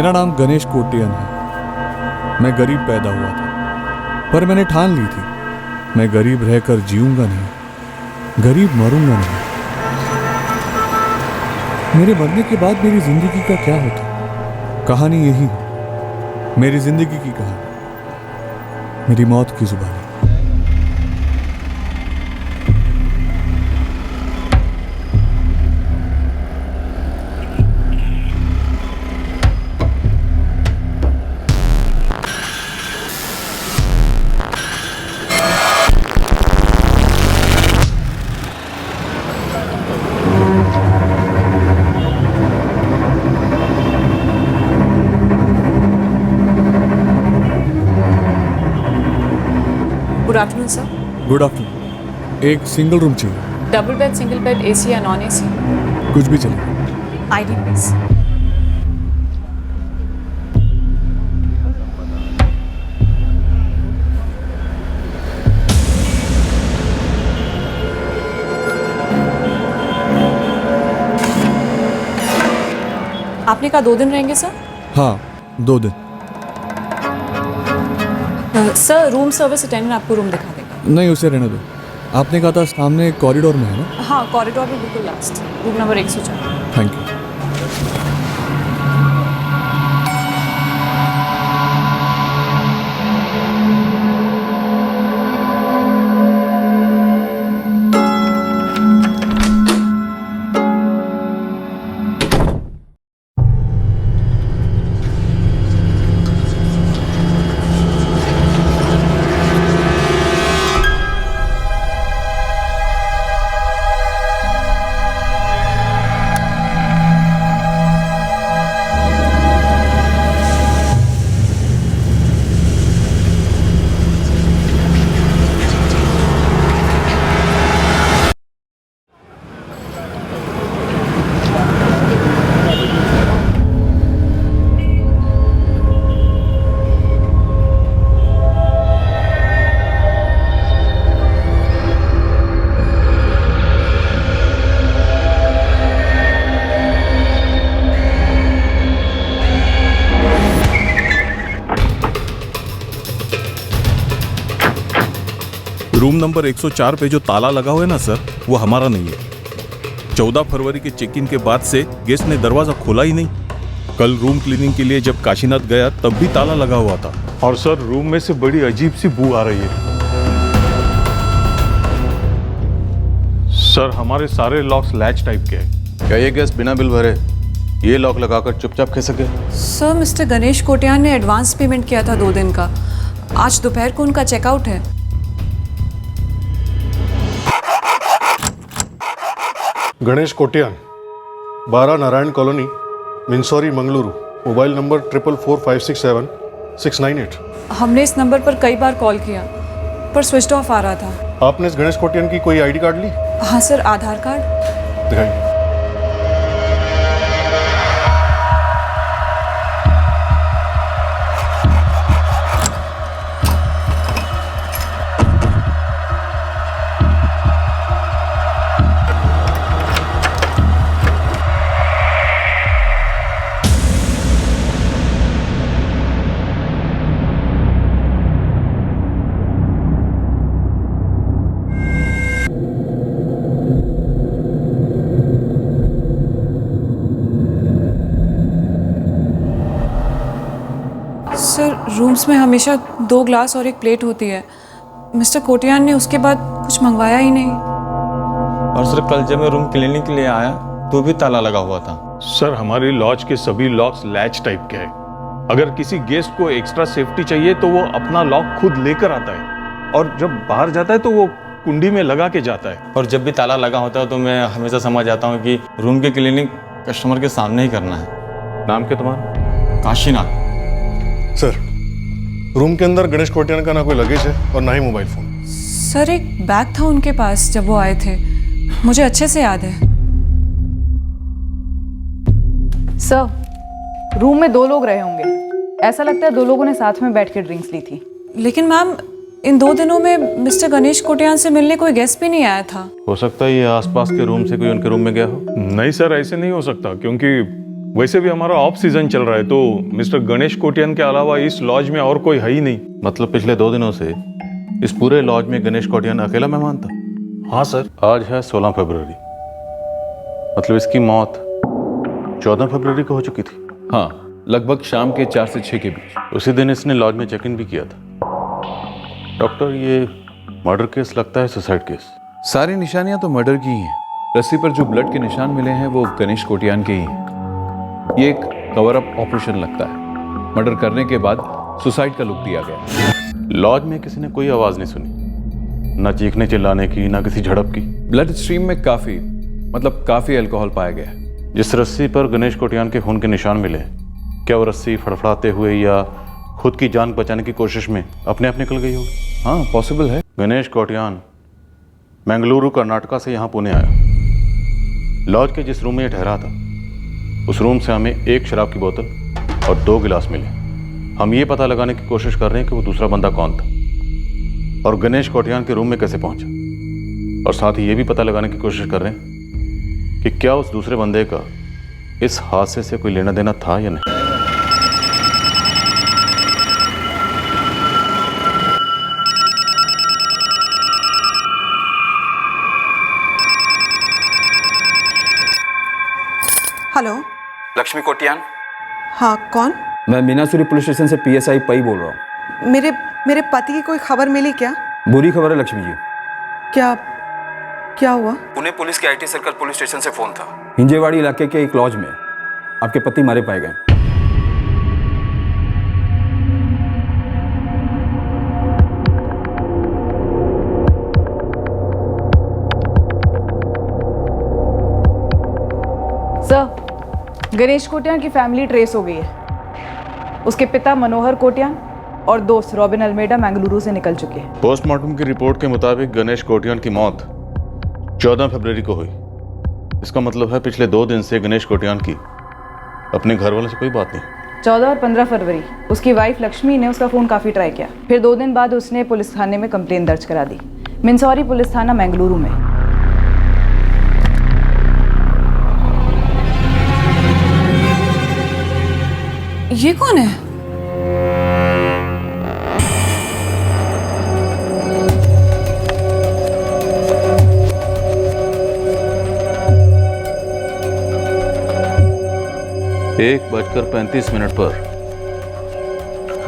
मेरा नाम गणेश कोटियन है। मैं गरीब पैदा हुआ था, पर मैंने ठान ली थी मैं गरीब रहकर जीऊंगा नहीं, गरीब मरूंगा नहीं। मेरे मरने के बाद मेरी जिंदगी का क्या होता? कहानी यही है, मेरी जिंदगी की कहानी, मेरी मौत की जुबानी। Good afternoon sir. Good afternoon. एक सिंगल रूम चाहिए। Double bed, single bed, AC या नॉन एसी? कुछ भी चलेगा। ID please. आपने कहा 2 दिन रहेंगे सर? हाँ, 2 दिन। सर रूम सर्विस अटेंडेंट आपको रूम दिखा देगा। नहीं, उसे रहने दो। आपने कहा था सामने कॉरिडोर में है ना? हाँ, कॉरिडोर में बिल्कुल last, room number 104। Thank you. Room number 104 पे जो ताला लगा हुआ है ना सर, वो हमारा नहीं है। 14 फरवरी के चेक इन के बाद से गेस्ट ने दरवाजा खोला ही नहीं। कल रूम क्लीनिंग के लिए जब काशीनाथ गया तब भी ताला लगा हुआ था। और सर रूम में से बड़ी अजीब सी बू आ रही है। सर हमारे सारे लॉक्स लैच टाइप के हैं। क्या ये गेस्ट बिना बिल भरे ये लॉक लगाकर चुपचाप खा सके? सर मिस्टर गणेश कोटियान ने एडवांस पेमेंट किया था 2 दिन का। आज दोपहर को उनका चेकआउट है। Ganesh Kotian, 12 Narayan colony, Minsouri, Mangaluru. Mobile number 444567 हमने इस नंबर पर कई बार कॉल किया पर स्विच ऑफ आ रहा था। आपने इस गणेश कोटियान की कोई आईडी कार्ड ली? हाँ सर, आधार कार्ड। दिखाइए। सर रूम्स में हमेशा 2 ग्लास और 1 प्लेट होती है। मिस्टर कोटियान ने उसके बाद कुछ मंगवाया ही नहीं। और सर कल जब मैं रूम क्लीनिंग के लिए आया तो भी ताला लगा हुआ था। सर हमारी लॉज के सभी लॉक्स लैच टाइप के हैं। अगर किसी गेस्ट को एक्स्ट्रा सेफ्टी चाहिए तो वो अपना लॉक खुद लेकर आता है और जब बाहर जाता है तो वो कुंडी में लगा के जाता है। और जब भी ताला लगा होता है तो मैं हमेशा समझ जाता हूँ कि रूम की क्लीनिंग कस्टमर के सामने ही करना है। नाम क्या तुम्हारा? काशीनाथ। सर रूम के अंदर गणेश कोटियान का ना कोई लगेज है और ना ही मोबाइल फोन। सर एक बैग था उनके पास जब वो आए थे, मुझे अच्छे से याद है। सर रूम में 2 लोग रहे होंगे। ऐसा लगता है 2 लोगों ने साथ में बैठ के ड्रिंक्स ली थी। लेकिन मैम इन 2 दिनों में मिस्टर गणेश कोटियान से मिलने कोई गेस्ट भी नहीं आया था। हो सकता है ये आसपास के रूम से कोई उनके रूम में गया हो। नहीं सर, ऐसे नहीं हो सकता क्योंकि वैसे भी हमारा ऑफ सीजन चल रहा है, तो मिस्टर गणेश कोटियान के अलावा इस लॉज में और कोई है ही नहीं। मतलब पिछले 2 दिनों से इस पूरे लॉज में गणेश कोटियान अकेला मेहमान था। हाँ सर। आज है 16 फरवरी, मतलब इसकी मौत 14 फरवरी को हो चुकी थी। हाँ, लगभग शाम के 4 से 6 के बीच। उसी दिन इसने लॉज में चेक इन भी किया था। डॉक्टर, ये मर्डर केस लगता है सुसाइड केस। सारी निशानियां तो मर्डर की ही हैं। रस्सी पर जो ब्लड के निशान मिले हैं वो गणेश कोटियान के ही हैं। ये एक कवर अप ऑपरेशन लगता है। मर्डर करने के बाद सुसाइड का लुक दिया गया। लॉज में किसी ने कोई आवाज नहीं सुनी, ना चीखने चिल्लाने की, ना किसी झड़प की। ब्लड स्ट्रीम में काफी अल्कोहल पाया गया है। जिस रस्सी पर गणेश कोटियान के खून के निशान मिले, क्या वो रस्सी फड़फड़ाते हुए या खुद की जान बचाने की कोशिश में अपने आप निकल गई होगी? हाँ, पॉसिबल है। गणेश कोटियान बेंगलुरु कर्नाटका से यहाँ पुणे आया। लॉज के जिस रूम में ये ठहरा था, उस रूम से हमें 1 शराब की बोतल और 2 गिलास मिले। हम ये पता लगाने की कोशिश कर रहे हैं कि वो दूसरा बंदा कौन था और गणेश कोटियान के रूम में कैसे पहुंचा, और साथ ही ये भी पता लगाने की कोशिश कर रहे हैं कि क्या उस दूसरे बंदे का इस हादसे से कोई लेना देना था या नहीं। हेलो। लक्ष्मी कोटियान। हाँ, कौन? मैं मीनासुरी पुलिस स्टेशन से PSI पई बोल रहा हूँ। मेरे पति की कोई खबर मिली क्या? बुरी खबर है लक्ष्मी जी। क्या हुआ? पुणे पुलिस के IT सर्कल पुलिस स्टेशन से फोन था। हिंजेवाड़ी इलाके के एक लॉज में आपके पति मारे पाए गए। सर, गणेश कोटियान की फैमिली ट्रेस हो गई है। उसके पिता मनोहर कोटियान और दोस्त रॉबिन अल्मेडा बेंगलुरु से निकल चुके हैं। पोस्टमार्टम की रिपोर्ट के मुताबिक गणेश कोटियान की मौत 14 फरवरी को हुई। इसका मतलब है पिछले 2 दिन से गणेश कोटियान की अपने घर वालों से कोई बात नहीं। 14 और 15 फरवरी उसकी वाइफ लक्ष्मी ने उसका फ़ोन काफ़ी ट्राई किया। फिर 2 दिन बाद उसने पुलिस थाने में कंप्लेन दर्ज करा दी, मिंसौरी पुलिस थाना बेंगलुरु में। ये कौन है? एक 1:35 पर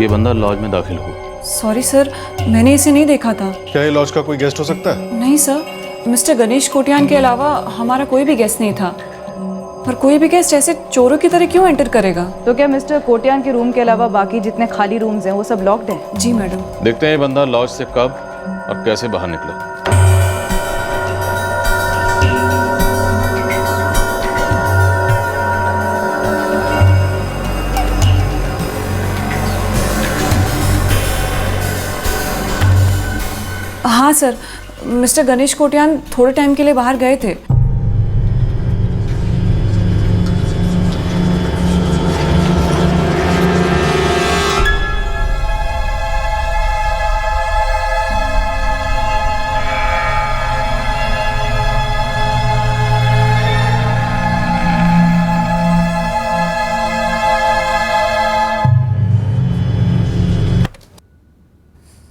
यह बंदा लॉज में दाखिल हुआ। सॉरी सर, मैंने इसे नहीं देखा था। क्या ये लॉज का कोई गेस्ट हो सकता है? नहीं सर, मिस्टर गणेश कोटियान के अलावा हमारा कोई भी गेस्ट नहीं था। पर कोई भी गेस्ट ऐसे चोरों की तरह क्यों एंटर करेगा? तो क्या मिस्टर कोटियान के रूम के अलावा बाकी जितने खाली रूम्स हैं वो सब लॉक्ड हैं? जी मैडम। देखते हैं ये बंदा लॉज से कब और कैसे बाहर निकला। हाँ सर, मिस्टर गणेश कोटियान थोड़े टाइम के लिए बाहर गए थे।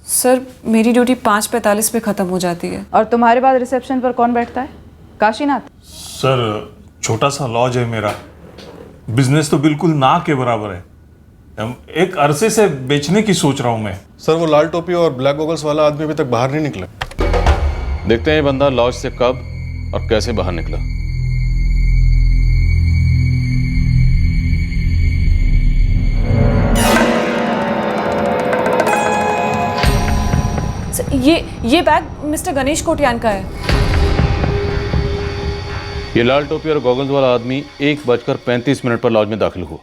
सर, मेरी ड्यूटी 5:45 पे ख़त्म हो जाती है। और तुम्हारे बाद रिसेप्शन पर कौन बैठता है? काशीनाथ। सर, छोटा सा लॉज है मेरा, बिजनेस तो बिल्कुल ना के बराबर है। एक अरसे से बेचने की सोच रहा हूँ मैं। सर, वो लाल टोपी और ब्लैक गॉगल्स वाला आदमी अभी तक बाहर नहीं निकला। देखते हैं ये बंदा लॉज से कब और कैसे बाहर निकला। ये बैग मिस्टर गणेश कोटियान का है। ये लाल टोपी और गॉगल्स वाला आदमी 1:35 पर लॉज में दाखिल हुआ,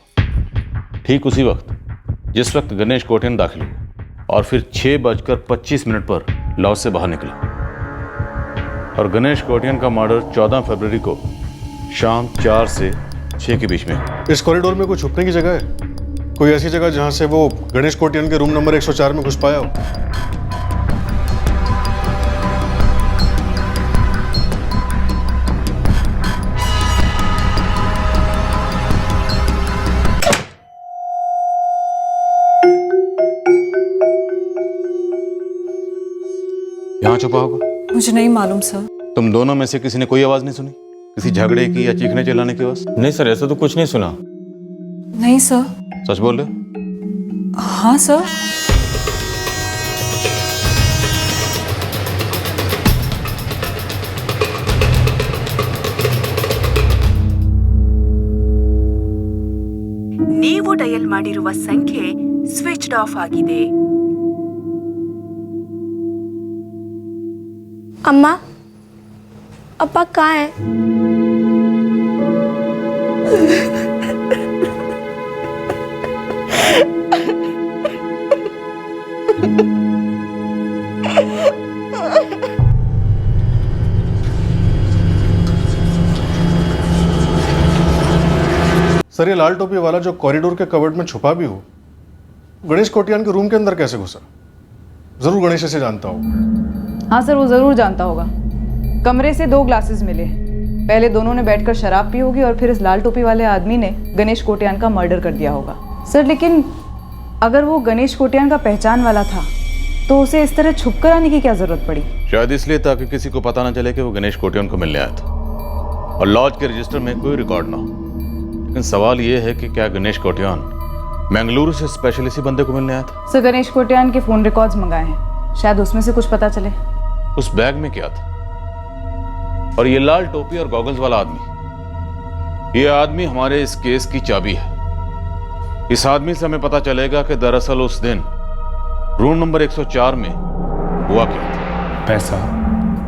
ठीक उसी वक्त जिस वक्त गणेश कोटियान दाखिल हुआ, और फिर 6:25 पर लॉज से बाहर निकला। और गणेश कोटियान का मर्डर 14 फरवरी को शाम 4 से 6 के बीच में। इस कॉरिडोर में कोई छुपने की जगह है? कोई ऐसी जगह जहां से वो गणेश कोटियान के रूम नंबर 104 में घुस पाया हो? यहाँ छुपा होगा। मुझे नहीं मालूम सर। तुम दोनों में से किसी ने कोई आवाज नहीं सुनी? किसी झगड़े की या चीखने चिल्लाने की आवाज? नहीं सर, ऐसा तो कुछ नहीं सुना। नहीं सर। सच बोल रहे हो? हाँ सर। ನೀವು ಡಯಲ್ ಮಾಡಿರುವ ಸಂಖ್ಯೆ ಸ್ವಿಚ್ಡ್ ಆಫ್ ಆಗಿದೆ. अम्मा, अप्पा कहाँ है? सर, ये लाल टोपी वाला जो कॉरिडोर के कबर्ड में छुपा भी हो, गणेश कोटियान के रूम के अंदर कैसे घुसा? जरूर गणेश इसे जानता होगा। हाँ सर, वो ज़रूर जानता होगा। कमरे से 2 ग्लासेस मिले। पहले दोनों ने बैठकर शराब पी होगी और फिर इस लाल टोपी वाले आदमी ने गणेश कोटियान का मर्डर कर दिया होगा। सर, लेकिन अगर वो गणेश कोटियान का पहचान वाला था तो उसे इस तरह छुप कर आने की क्या जरूरत पड़ी? शायद इसलिए ताकि किसी को पता ना चले कि वो गणेश कोटियान को मिलने आया था और लॉज के रजिस्टर में कोई रिकॉर्ड ना हो। लेकिन सवाल ये है कि क्या गणेश कोटियान बेंगलुरु से स्पेशल इसी बंदे को मिलने आया था? सर, गणेश कोटियान के फ़ोन रिकॉर्ड्स मंगाए हैं, शायद उसमें से कुछ पता चले। उस बैग में क्या था? और ये लाल टोपी और गॉगल्स वाला आदमी, ये आदमी हमारे इस केस की चाबी है। इस आदमी से हमें पता चलेगा कि दरअसल उस दिन रूम नंबर 104 में हुआ क्या था। पैसा,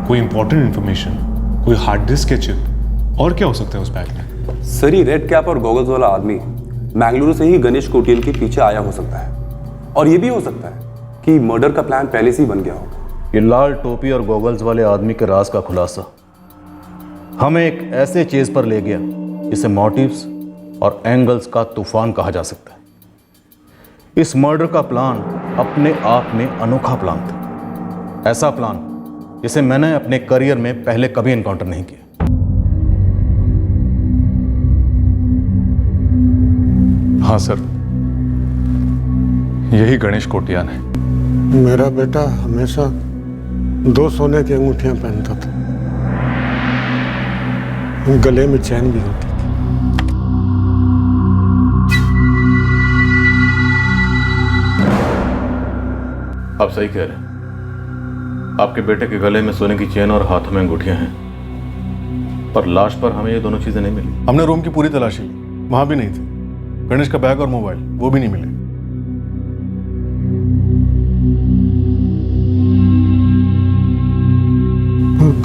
कोई इंपॉर्टेंट इंफॉर्मेशन, कोई हार्ड डिस्क के चिप, और क्या हो सकता है उस बैग में? सर, ये रेड कैप और गॉगल्स वाला आदमी मैंगलुरु से ही गणेश कोटियान के पीछे आया हो सकता है, और ये भी हो सकता है कि मर्डर का प्लान पहले से ही बन गया हो। ये लाल टोपी और गॉगल्स वाले आदमी के राज का खुलासा हमें एक ऐसे चीज पर ले गया जिसे मोटिव्स और एंगल्स का तूफान कहा जा सकता है। इस मर्डर का प्लान अपने आप में अनोखा प्लान था, ऐसा प्लान जिसे मैंने अपने करियर में पहले कभी एनकाउंटर नहीं किया। हाँ सर, यही गणेश कोटियान है। मेरा बेटा हमेशा 2 सोने की अंगूठियां पहनता था, गले में चैन भी होती थी। आप सही कह रहे हैं, आपके बेटे के गले में सोने की चेन और हाथों में अंगूठियां हैं, पर लाश पर हमें ये दोनों चीजें नहीं मिली। हमने रूम की पूरी तलाशी ली, वहां भी नहीं थे। गणेश का बैग और मोबाइल, वो भी नहीं मिले।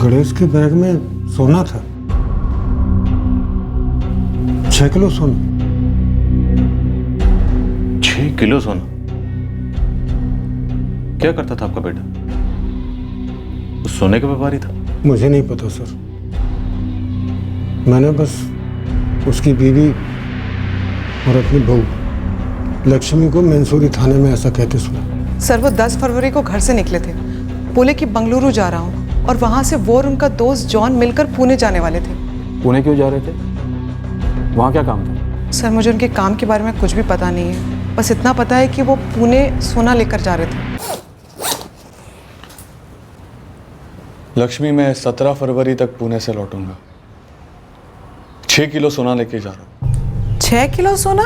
गणेश के बैग में सोना था, 6 किलो सोना। 6 किलो सोना? क्या करता था आपका बेटा? उस सोने का व्यापारी था? मुझे नहीं पता सर, मैंने बस उसकी बीवी और अपनी बहू लक्ष्मी को मंसूरी थाने में ऐसा कहते सुना। सर, वो 10 फरवरी को घर से निकले थे, बोले कि बंगलुरु जा रहा हूँ, और वहाँ से वो और उनका दोस्त जॉन मिलकर पुणे जाने वाले थे। पुणे क्यों जा रहे थे? वहाँ क्या काम था? सर, मुझे उनके काम के बारे में कुछ भी पता नहीं है, बस इतना पता है कि वो पुणे सोना लेकर जा रहे थे। लक्ष्मी, मैं 17 फरवरी तक पुणे से लौटूंगा। 6 किलो सोना लेके जा रहा हूँ। 6 किलो सोना?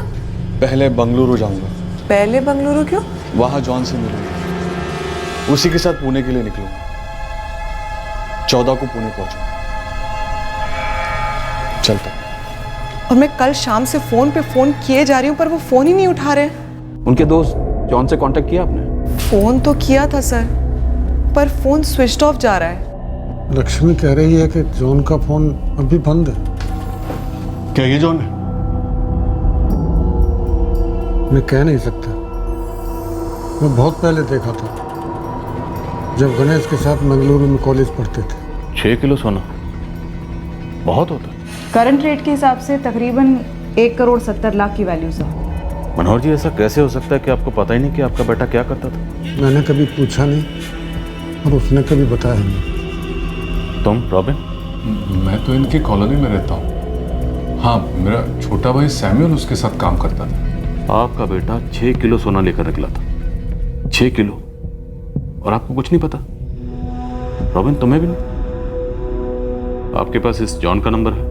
पहले बंगलुरु जाऊंगा। पहले बंगलुरु क्यों? वहां जॉन से मिलूंगा, उसी के साथ पुणे के लिए निकलूंगा। 14 को पुणे पहुंचूंगा। चलता। और मैं कल शाम से फोन पे फोन किए जा रही हूँ, पर वो फोन ही नहीं उठा रहे। उनके दोस्त जॉन से कांटेक्ट किया आपने? फोन तो किया था सर, पर फोन स्विच ऑफ जा रहा है। लक्ष्मी कह रही है कि जॉन का फोन अभी बंद है। क्या ये जॉन है? मैं कह नहीं सकता, मैं बहुत पहले देखा था, जब गणेश के साथ मंगलुरु में कॉलेज पढ़ते थे। 6 किलो सोना बहुत होता है। करंट रेट के हिसाब से तकरीबन 1 करोड़ 70 लाख की वैल्यू सर। मनोहर जी, ऐसा कैसे हो सकता है कि आपको पता ही नहीं कि आपका बेटा क्या करता था? मैंने कभी पूछा नहीं और उसने कभी बताया नहीं। तुम रॉबिन? मैं तो इनकी कॉलोनी में रहता हूँ। हाँ, मेरा छोटा भाई सैमुअल उसके साथ काम करता था। आपका बेटा 6 किलो सोना लेकर निकला था। 6 किलो, और आपको कुछ नहीं पता? रॉबिन, तुम्हें भी नहीं? आपके पास इस जॉन का नंबर है?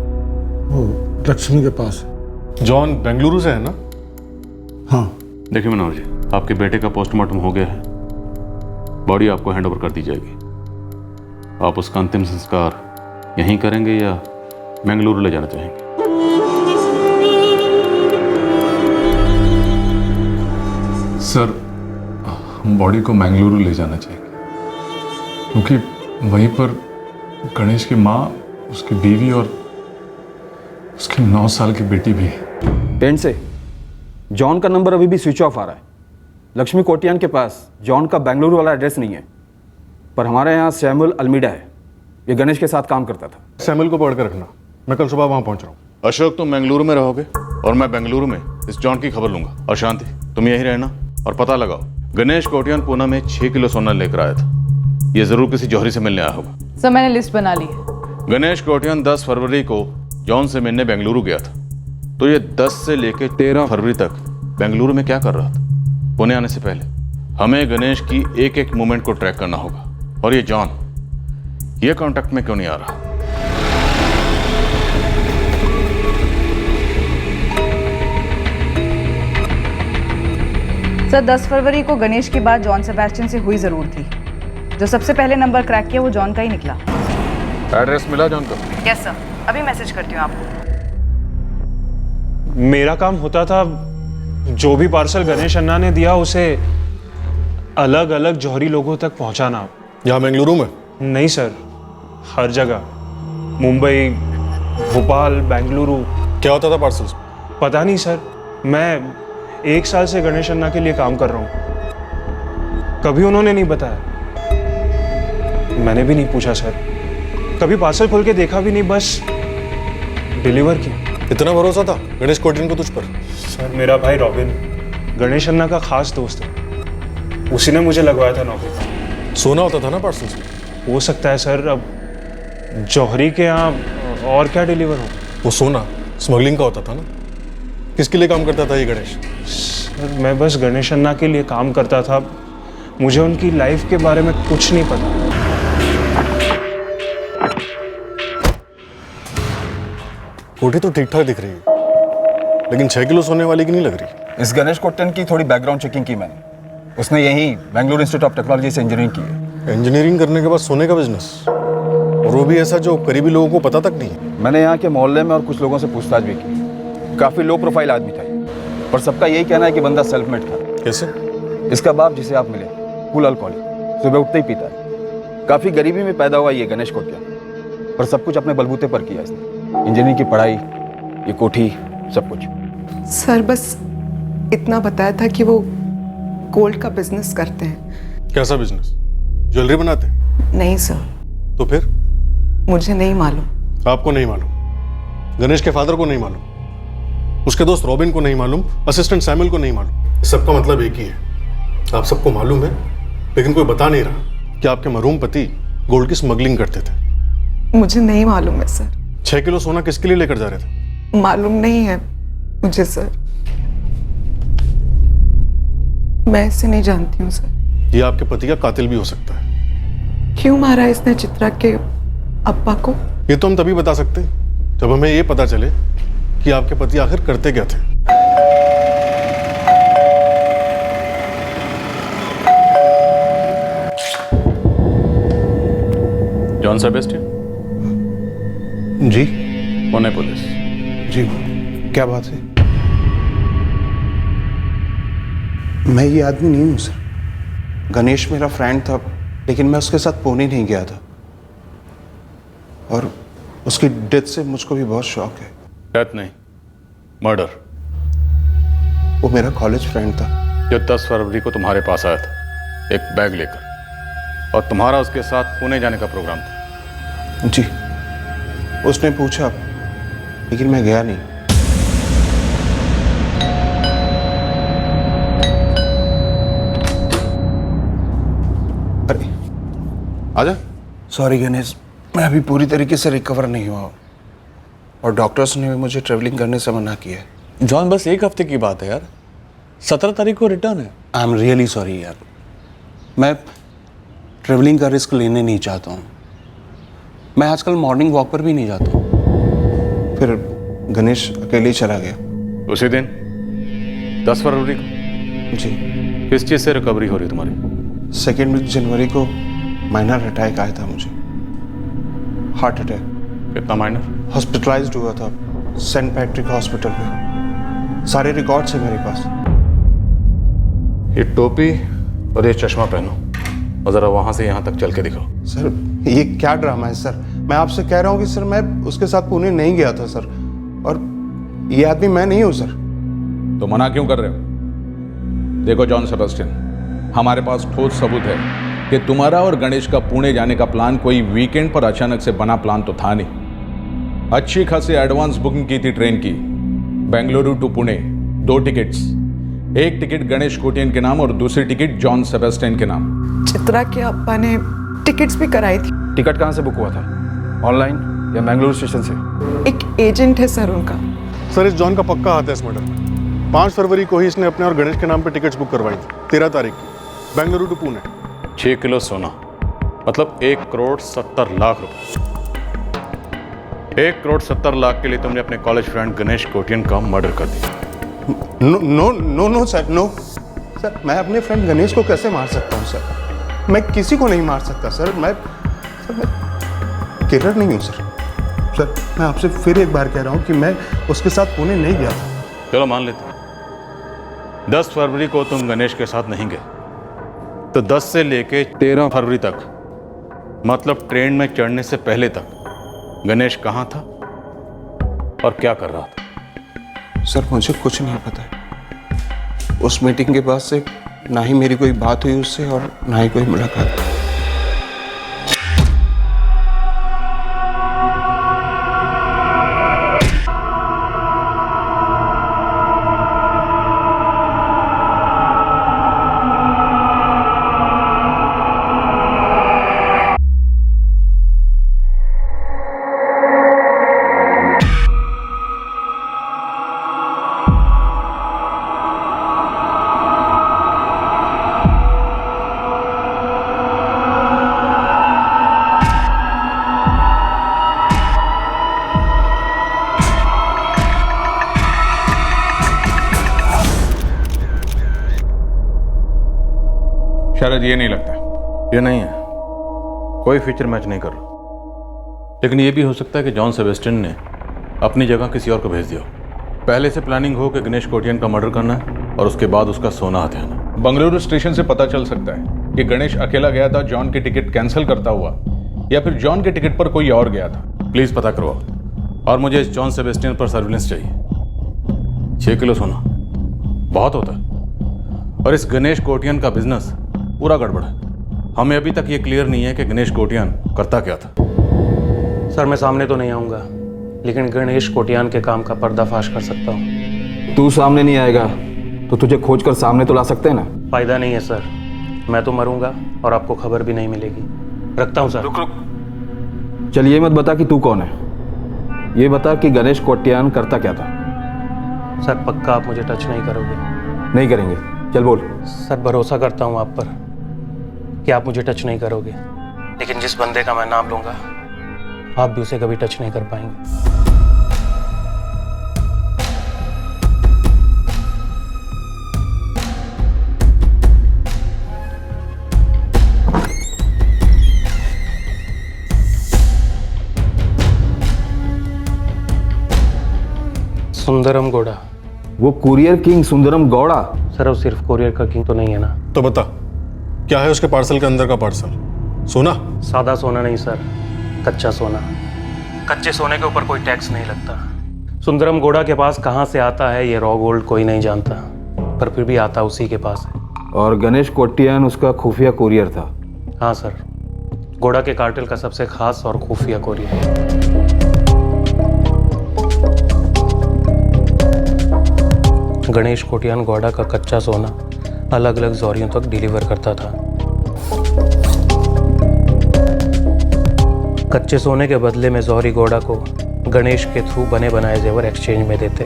वो लक्ष्मी के पास है। जॉन बेंगलुरु से है ना? हाँ। देखिए मनोहर जी, आपके बेटे का पोस्टमार्टम हो गया है, बॉडी आपको हैंड ओवर कर दी जाएगी। आप उसका अंतिम संस्कार यहीं करेंगे या बेंगलुरु ले जाना चाहेंगे? सर, हम बॉडी को बेंगलुरु ले जाना चाहेंगे क्योंकि वहीं पर गणेश की माँ, उसकी बीवी और उसकी 9 साल की बेटी भी है। टेंट से जॉन का नंबर अभी भी स्विच ऑफ आ रहा है। लक्ष्मी कोटियान के पास जॉन का बेंगलुरु वाला एड्रेस नहीं है, पर हमारे यहाँ सैमुअल अल्मीडा है, ये गणेश के साथ काम करता था। सैमुअल को पकड़ कर रखना, मैं कल सुबह वहाँ पहुँच रहा हूँ। अशोक, तुम बेंगलुरु में रहोगे और मैं बेंगलुरु में इस जॉन की खबर लूंगा। और शांति, तुम यहीं रहना और पता लगाओ गणेश कोटियान पूना में 6 किलो सोना लेकर आया था। ये जरूर किसी जौहरी से मिलने आया होगा। सर मैंने लिस्ट बना ली है। गणेश कोटियान 10 फरवरी को जॉन से मिलने बेंगलुरु गया था, तो ये 10 से लेकर 13 फरवरी तक बेंगलुरु में क्या कर रहा था? पुणे आने से पहले हमें गणेश की एक एक मूवमेंट को ट्रैक करना होगा। और ये जॉन, ये कांटेक्ट में क्यों नहीं आ रहा? सर 10 फरवरी को गणेश की बात जॉन सेबेस्टियन से हुई जरूर थी। जो सबसे पहले नंबर क्रैक किया वो जॉन का ही निकला। एड्रेस मिला जॉन का? यस सर, अभी मैसेज करती हूँ आपको। मेरा काम होता था जो भी पार्सल गणेश अन्ना ने दिया उसे अलग अलग जौहरी लोगों तक पहुंचाना। यहाँ बेंगलुरु में? नहीं सर, हर जगह, मुंबई, भोपाल, बेंगलुरु। क्या होता था पार्सल्स? पता नहीं सर, मैं 1 साल से गणेश अन्ना के लिए काम कर रहा हूँ, कभी उन्होंने नहीं बताया, मैंने भी नहीं पूछा सर, कभी पार्सल खोल के देखा भी नहीं, बस डिलीवर किया। इतना भरोसा था गणेश कोटियान को तुझ पर? सर मेरा भाई रॉबिन गणेश अन्ना का खास दोस्त है, उसी ने मुझे लगवाया था नौकरी। सोना होता था ना पार्सल्स में? हो सकता है सर, अब जौहरी के यहाँ और क्या डिलीवर हो। वो सोना स्मगलिंग का होता था ना? किसके लिए काम करता था ये गणेश? सर मैं बस गणेश अन्ना के लिए काम करता था, मुझे उनकी लाइफ के बारे में कुछ नहीं पता। कोठी तो ठीक ठाक दिख रही है, लेकिन 6 किलो सोने वाली की नहीं लग रही। इस गणेश कोटियान की थोड़ी बैकग्राउंड चेकिंग की मैंने, उसने यहीं बेंगलुरु इंस्टीट्यूट ऑफ टेक्नोलॉजी से इंजीनियरिंग की है। इंजीनियरिंग करने के बाद सोने का बिजनेस, और वो भी ऐसा जो करीबी लोगों को पता तक नहीं है। मैंने यहाँ के मोहल्ले में और कुछ लोगों से पूछताछ भी की, काफ़ी लो प्रोफाइल आदमी था, पर सबका यही कहना है कि बंदा सेल्फ मेड था। कैसे? इसका बाप जिसे आप मिले, फुल अल्कोहलिक, सुबह उठते ही पीता है। काफ़ी गरीबी में पैदा हुआ ये गणेश कोटियान, पर सब कुछ अपने बलबूते पर किया इसने। इंजीनियरिंग की पढ़ाई, ये कोठी, सब कुछ। सर बस इतना बताया था कि वो गोल्ड का बिजनेस करते हैं। कैसा बिजनेस? ज्वेलरी बनाते? नहीं सर। तो फिर? मुझे नहीं मालूम। आपको नहीं मालूम? गणेश के फादर को नहीं मालूम? उसके दोस्त रॉबिन को नहीं मालूम? असिस्टेंट सैमुअल को नहीं मालूम? सबका मतलब एक ही है, आप सबको मालूम है, लेकिन कोई बता नहीं रहा कि आपके मरहूम पति गोल्ड की स्मगलिंग करते थे। मुझे नहीं मालूम है सर। 6 किलो सोना किसके लिए लेकर जा रहे थे? मालूम नहीं है मुझे सर, मैं इसे नहीं जानती हूँ सर। ये आपके पति का कातिल भी हो सकता है। क्यों मारा इसने चित्रा के अब्बा को? ये तो हम तभी बता सकते हैं जब हमें ये पता चले कि आपके पति आखिर करते क्या थे। जॉन सेबेस्टियन जी? पुणे पुलिस। जी, क्या बात है? मैं ये आदमी नहीं हूं सर। गणेश मेरा फ्रेंड था, लेकिन मैं उसके साथ पुणे नहीं गया था, और उसकी डेथ से मुझको भी बहुत शौक है। डेथ नहीं, मर्डर। वो मेरा कॉलेज फ्रेंड था जो 10 फरवरी को तुम्हारे पास आया था एक बैग लेकर, और तुम्हारा उसके साथ पुणे जाने का प्रोग्राम था। जी, उसने पूछा, लेकिन मैं गया नहीं। अरे आजा। सॉरी गणेश, मैं अभी पूरी तरीके से रिकवर नहीं हुआ हूँ, और डॉक्टर्स ने भी मुझे ट्रैवलिंग करने से मना किया है। जॉन, बस 1 हफ्ते की बात है यार, 17 तारीख को रिटर्न है। आई एम रियली सॉरी यार। मैं ट्रेवलिंग का रिस्क लेने नहीं चाहता हूँ। मैं आजकल मॉर्निंग वॉक पर भी नहीं जाता हूँ। फिर गणेश अकेले ही चला गया। उसी दिन 10 फरवरी को? जी। किस चीज़ से रिकवरी हो रही तुम्हारी? 2 जनवरी को माइनर अटैक आया था मुझे, हार्ट अटैक। कितना माइनर? हॉस्पिटलाइज्ड हुआ था सेंट पैट्रिक हॉस्पिटल में। सारे रिकॉर्ड्स हैं मेरे पास। ये टोपी और ये चश्मा पहनो और ज़रा वहाँ से यहाँ तक चल के दिखाओ। सर ये क्या ड्रामा है सर? मैं आपसे कह रहा हूँ कि सर मैं उसके साथ पुणे नहीं गया था सर, और ये आदमी मैं नहीं हूँ सर। तो मना क्यों कर रहे हो? देखो जॉन सेबेस्टियन, हमारे पास ठोस सबूत है कि तुम्हारा और गणेश का पुणे जाने का प्लान कोई वीकेंड पर अचानक से बना प्लान तो था नहीं। अच्छी खासी एडवांस बुकिंग की थी ट्रेन की, बेंगलुरु टू पुणे, 2 टिकट्स। एक टिकट गणेश कोटियन के नाम और दूसरी टिकट जॉन सेबेस्टियन के नाम। चित्रा के अब्बा ने टिकट्स भी कराई थी। टिकट कहाँ से बुक हुआ था? ऑनलाइन या मैंगलोर स्टेशन से? एक एजेंट है सर उनका। सर इस जॉन का पक्का हाथ है इस मर्डर में। 5 फरवरी को ही इसने अपने और गणेश के नाम पे टिकट्स बुक करवाई थी, 13 तारीख की, बेंगलुरु टू पुणे। 6 किलो सोना, मतलब 1,70,00,000 रुपए। 1,70,00,000 के लिए तुमने अपने कॉलेज फ्रेंड गणेश कोटियन का मर्डर कर दिया। No no no no sir, no sir. मैं अपने फ्रेंड गणेश को कैसे मार सकता हूँ सर? मैं किसी को नहीं मार सकता सर। मैं किलर नहीं हूँ सर। सर मैं आपसे फिर एक बार कह रहा हूँ कि मैं उसके साथ पुणे नहीं गया था। चलो मान लेते हैं 10 फरवरी को तुम गणेश के साथ नहीं गए, तो 10 से लेके 13 फरवरी तक, मतलब ट्रेन में चढ़ने से पहले तक गणेश कहाँ था और क्या कर रहा था? सर मुझे कुछ नहीं पता है। उस मीटिंग के बाद से ना ही मेरी कोई बात हुई उससे और ना ही कोई मुलाकात। शायद ये नहीं लगता। ये नहीं है, कोई फीचर मैच नहीं कर रहा। लेकिन ये भी हो सकता है कि जॉन सेबेस्टियन ने अपनी जगह किसी और को भेज दिया। पहले से प्लानिंग हो कि गणेश कोटियन का मर्डर करना है और उसके बाद उसका सोना हथियाना। बंगलुरु स्टेशन से पता चल सकता है कि गणेश अकेला गया था जॉन की टिकट कैंसिल करता हुआ, या फिर जॉन के टिकट पर कोई और गया था। प्लीज पता करवाओ, और मुझे इस जॉन सेबेस्टियन पर सर्विलेंस चाहिए। 6 किलो सोना बहुत होता है, और इस गणेश कोटियन का बिजनेस पूरा गड़बड़ है। हमें अभी तक ये क्लियर नहीं है कि गणेश कोटियन करता क्या था। सर मैं सामने तो नहीं आऊँगा, लेकिन गणेश कोटियान के काम का पर्दाफाश कर सकता हूँ। तू सामने नहीं आएगा तो तुझे खोज कर सामने तो ला सकते हैं ना। फायदा नहीं है सर, मैं तो मरूंगा और आपको खबर भी नहीं मिलेगी। रखता हूँ सर। रुक रुक, चल ये मत बता कि तू कौन है, ये बता कि गणेश कोटियान करता क्या था। सर पक्का आप मुझे टच नहीं करोगे? नहीं करेंगे, चल बोल। सर भरोसा करता हूँ आप पर कि आप मुझे टच नहीं करोगे, लेकिन जिस बंदे का मैं नाम लूंगा आप भी उसे कभी टच नहीं कर पाएंगे। सुंदरम गौड़ा। वो courier king Sundaram Gowda? Sir वो सिर्फ कुरियर का किंग तो नहीं है ना। तो बता क्या है उसके पार्सल के अंदर का पार्सल? सोना? सादा सोना नहीं सर, कच्चा सोना। कच्चे सोने के ऊपर कोई टैक्स नहीं लगता। सुंदरम गौड़ा के पास कहाँ से आता है ये रॉ गोल्ड कोई नहीं जानता, पर फिर भी आता उसी के पास है। और गणेश कोटियान उसका खुफिया कुरियर था? हाँ सर, गौड़ा के कार्टेल का सबसे खास और खुफिया कुरियर। गणेश कोटियान गौड़ा का कच्चा सोना अलग अलग जौहरियों तक डिलीवर करता था। कच्चे सोने के बदले में जौहरी गौड़ा को गणेश के थ्रू बने बनाए जेवर एक्सचेंज में देते,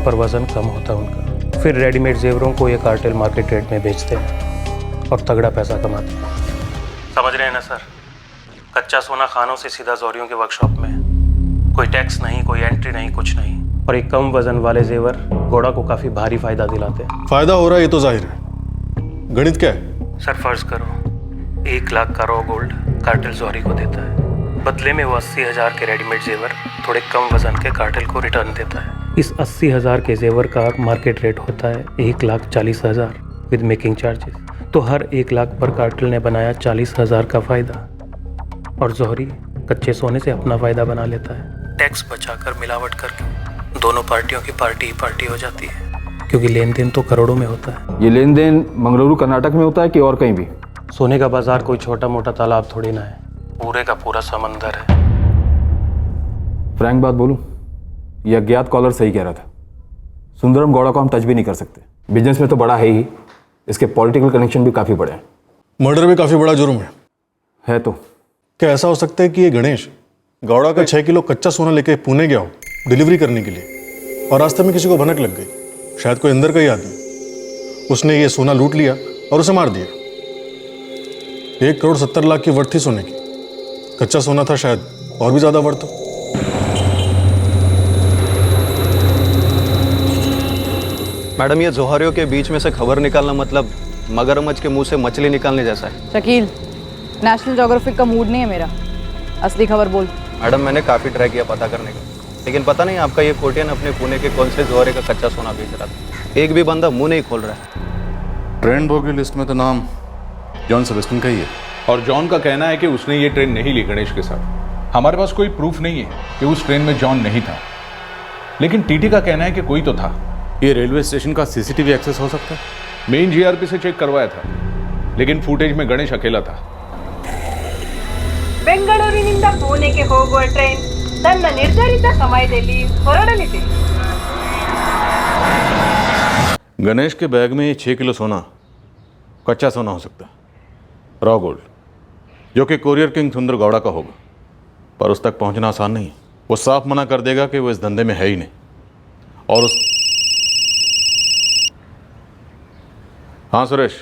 पर वजन कम होता उनका। फिर रेडीमेड जेवरों को ये कार्टेल मार्केट रेट में बेचते और तगड़ा पैसा कमाते। समझ रहे हैं ना सर, कच्चा सोना खानों से सीधा जौहरियों के वर्कशॉप में, कोई टैक्स नहीं, कोई एंट्री नहीं, कुछ नहीं। और एक कम वजन वाले जेवर घोड़ा को काफी भारी फायदा दिलाते हैं। फायदा हो रहा है ये तो जाहिर है, गणित क्या है? सर फर्ज करो 1 लाख का रॉ गोल्ड कार्टेल जौहरी को देता है, बदले में वो 80,000 के रेडीमेड जेवर थोड़े कम वजन के कार्टेल को रिटर्न देता है। इस 80,000 के जेवर का मार्केट रेट होता है 1,40,000 विद मेकिंग चार्जेस। तो हर 1 लाख पर कार्टेल ने बनाया 40,000 का फायदा, और जौहरी कच्चे सोने से अपना फायदा बना लेता है। टैक्स बचाकर मिलावट करके दोनों पार्टियों की पार्टी ही पार्टी हो जाती है, क्योंकि लेन देन तो करोड़ों में होता है। ये लेन देन मंगलुरु कर्नाटक में होता है कि और कहीं भी? सोने का बाजार कोई छोटा मोटा तालाब थोड़ी ना है, पूरे का पूरा समंदर है। फ्रैंक बात बोलूं, ये अज्ञात कॉलर सही कह रहा था। सुंदरम गौड़ा को हम टच भी नहीं कर सकते। बिजनेस में तो बड़ा है ही, इसके पॉलिटिकल कनेक्शन भी काफ़ी बड़े हैं। मर्डर भी काफ़ी बड़ा जुर्म है तो क्या ऐसा हो सकता है कि ये गणेश गौड़ा का 6 किलो कच्चा सोना लेके पुणे गया हो डिलीवरी करने के लिए, और रास्ते में किसी को भनक लग गई, शायद कोई अंदर का ही आदमी, उसने ये सोना लूट लिया और उसे मार दिया। 1,70,00,000 की वर्थ थी सोने की, कच्चा सोना था, शायद और भी ज़्यादा वर्थ हो। मैडम, ये जौहरियों के बीच में से खबर निकालना मतलब मगरमच्छ के मुंह से मछली निकालने जैसा है। शकील, नेशनल ज्योग्राफिक का मूड नहीं है मेरा, असली खबर बोल। मैडम, मैंने काफ़ी ट्राई किया पता करने का, लेकिन पता नहीं आपका ये कोटियन अपने पुणे के कौन से जौहरी का कच्चा सोना बेच रहा था। एक भी बंदा मुंह नहीं खोल रहा है। ट्रेन बोर्ड की लिस्ट में तो नाम जॉन सेबेस्टियन का ही है, और जॉन का कहना है कि उसने ये ट्रेन नहीं ली गणेश के साथ। हमारे पास कोई प्रूफ नहीं है कि उस ट्रेन में जॉन नहीं था, लेकिन टीटी का कहना है कि कोई तो था। ये रेलवे स्टेशन का सीसीटीवी एक्सेस हो सकता है? मेन जीआरपी से चेक करवाया था, लेकिन फुटेज में गणेश अकेला था। ಬೆಂಗಳೂರಿನಿಂದ ಪುಣೆಗೆ ಹೋಗುವ ಟ್ರೈನ್ ತನ್ನ ನಿರ್ಧಾರಿತ ಸಮಯದಲ್ಲಿ ಹೊರಡಲಿದೆ। गणेश के बैग में 6 किलो सोना कच्चा सोना हो सकता है, रॉ गोल्ड, जो कि कोरियर किंग सुंदर गौड़ा का होगा, पर उस तक पहुंचना आसान नहीं है। वो साफ मना कर देगा कि वो इस धंधे में है ही नहीं। और उस हाँ सुरेश,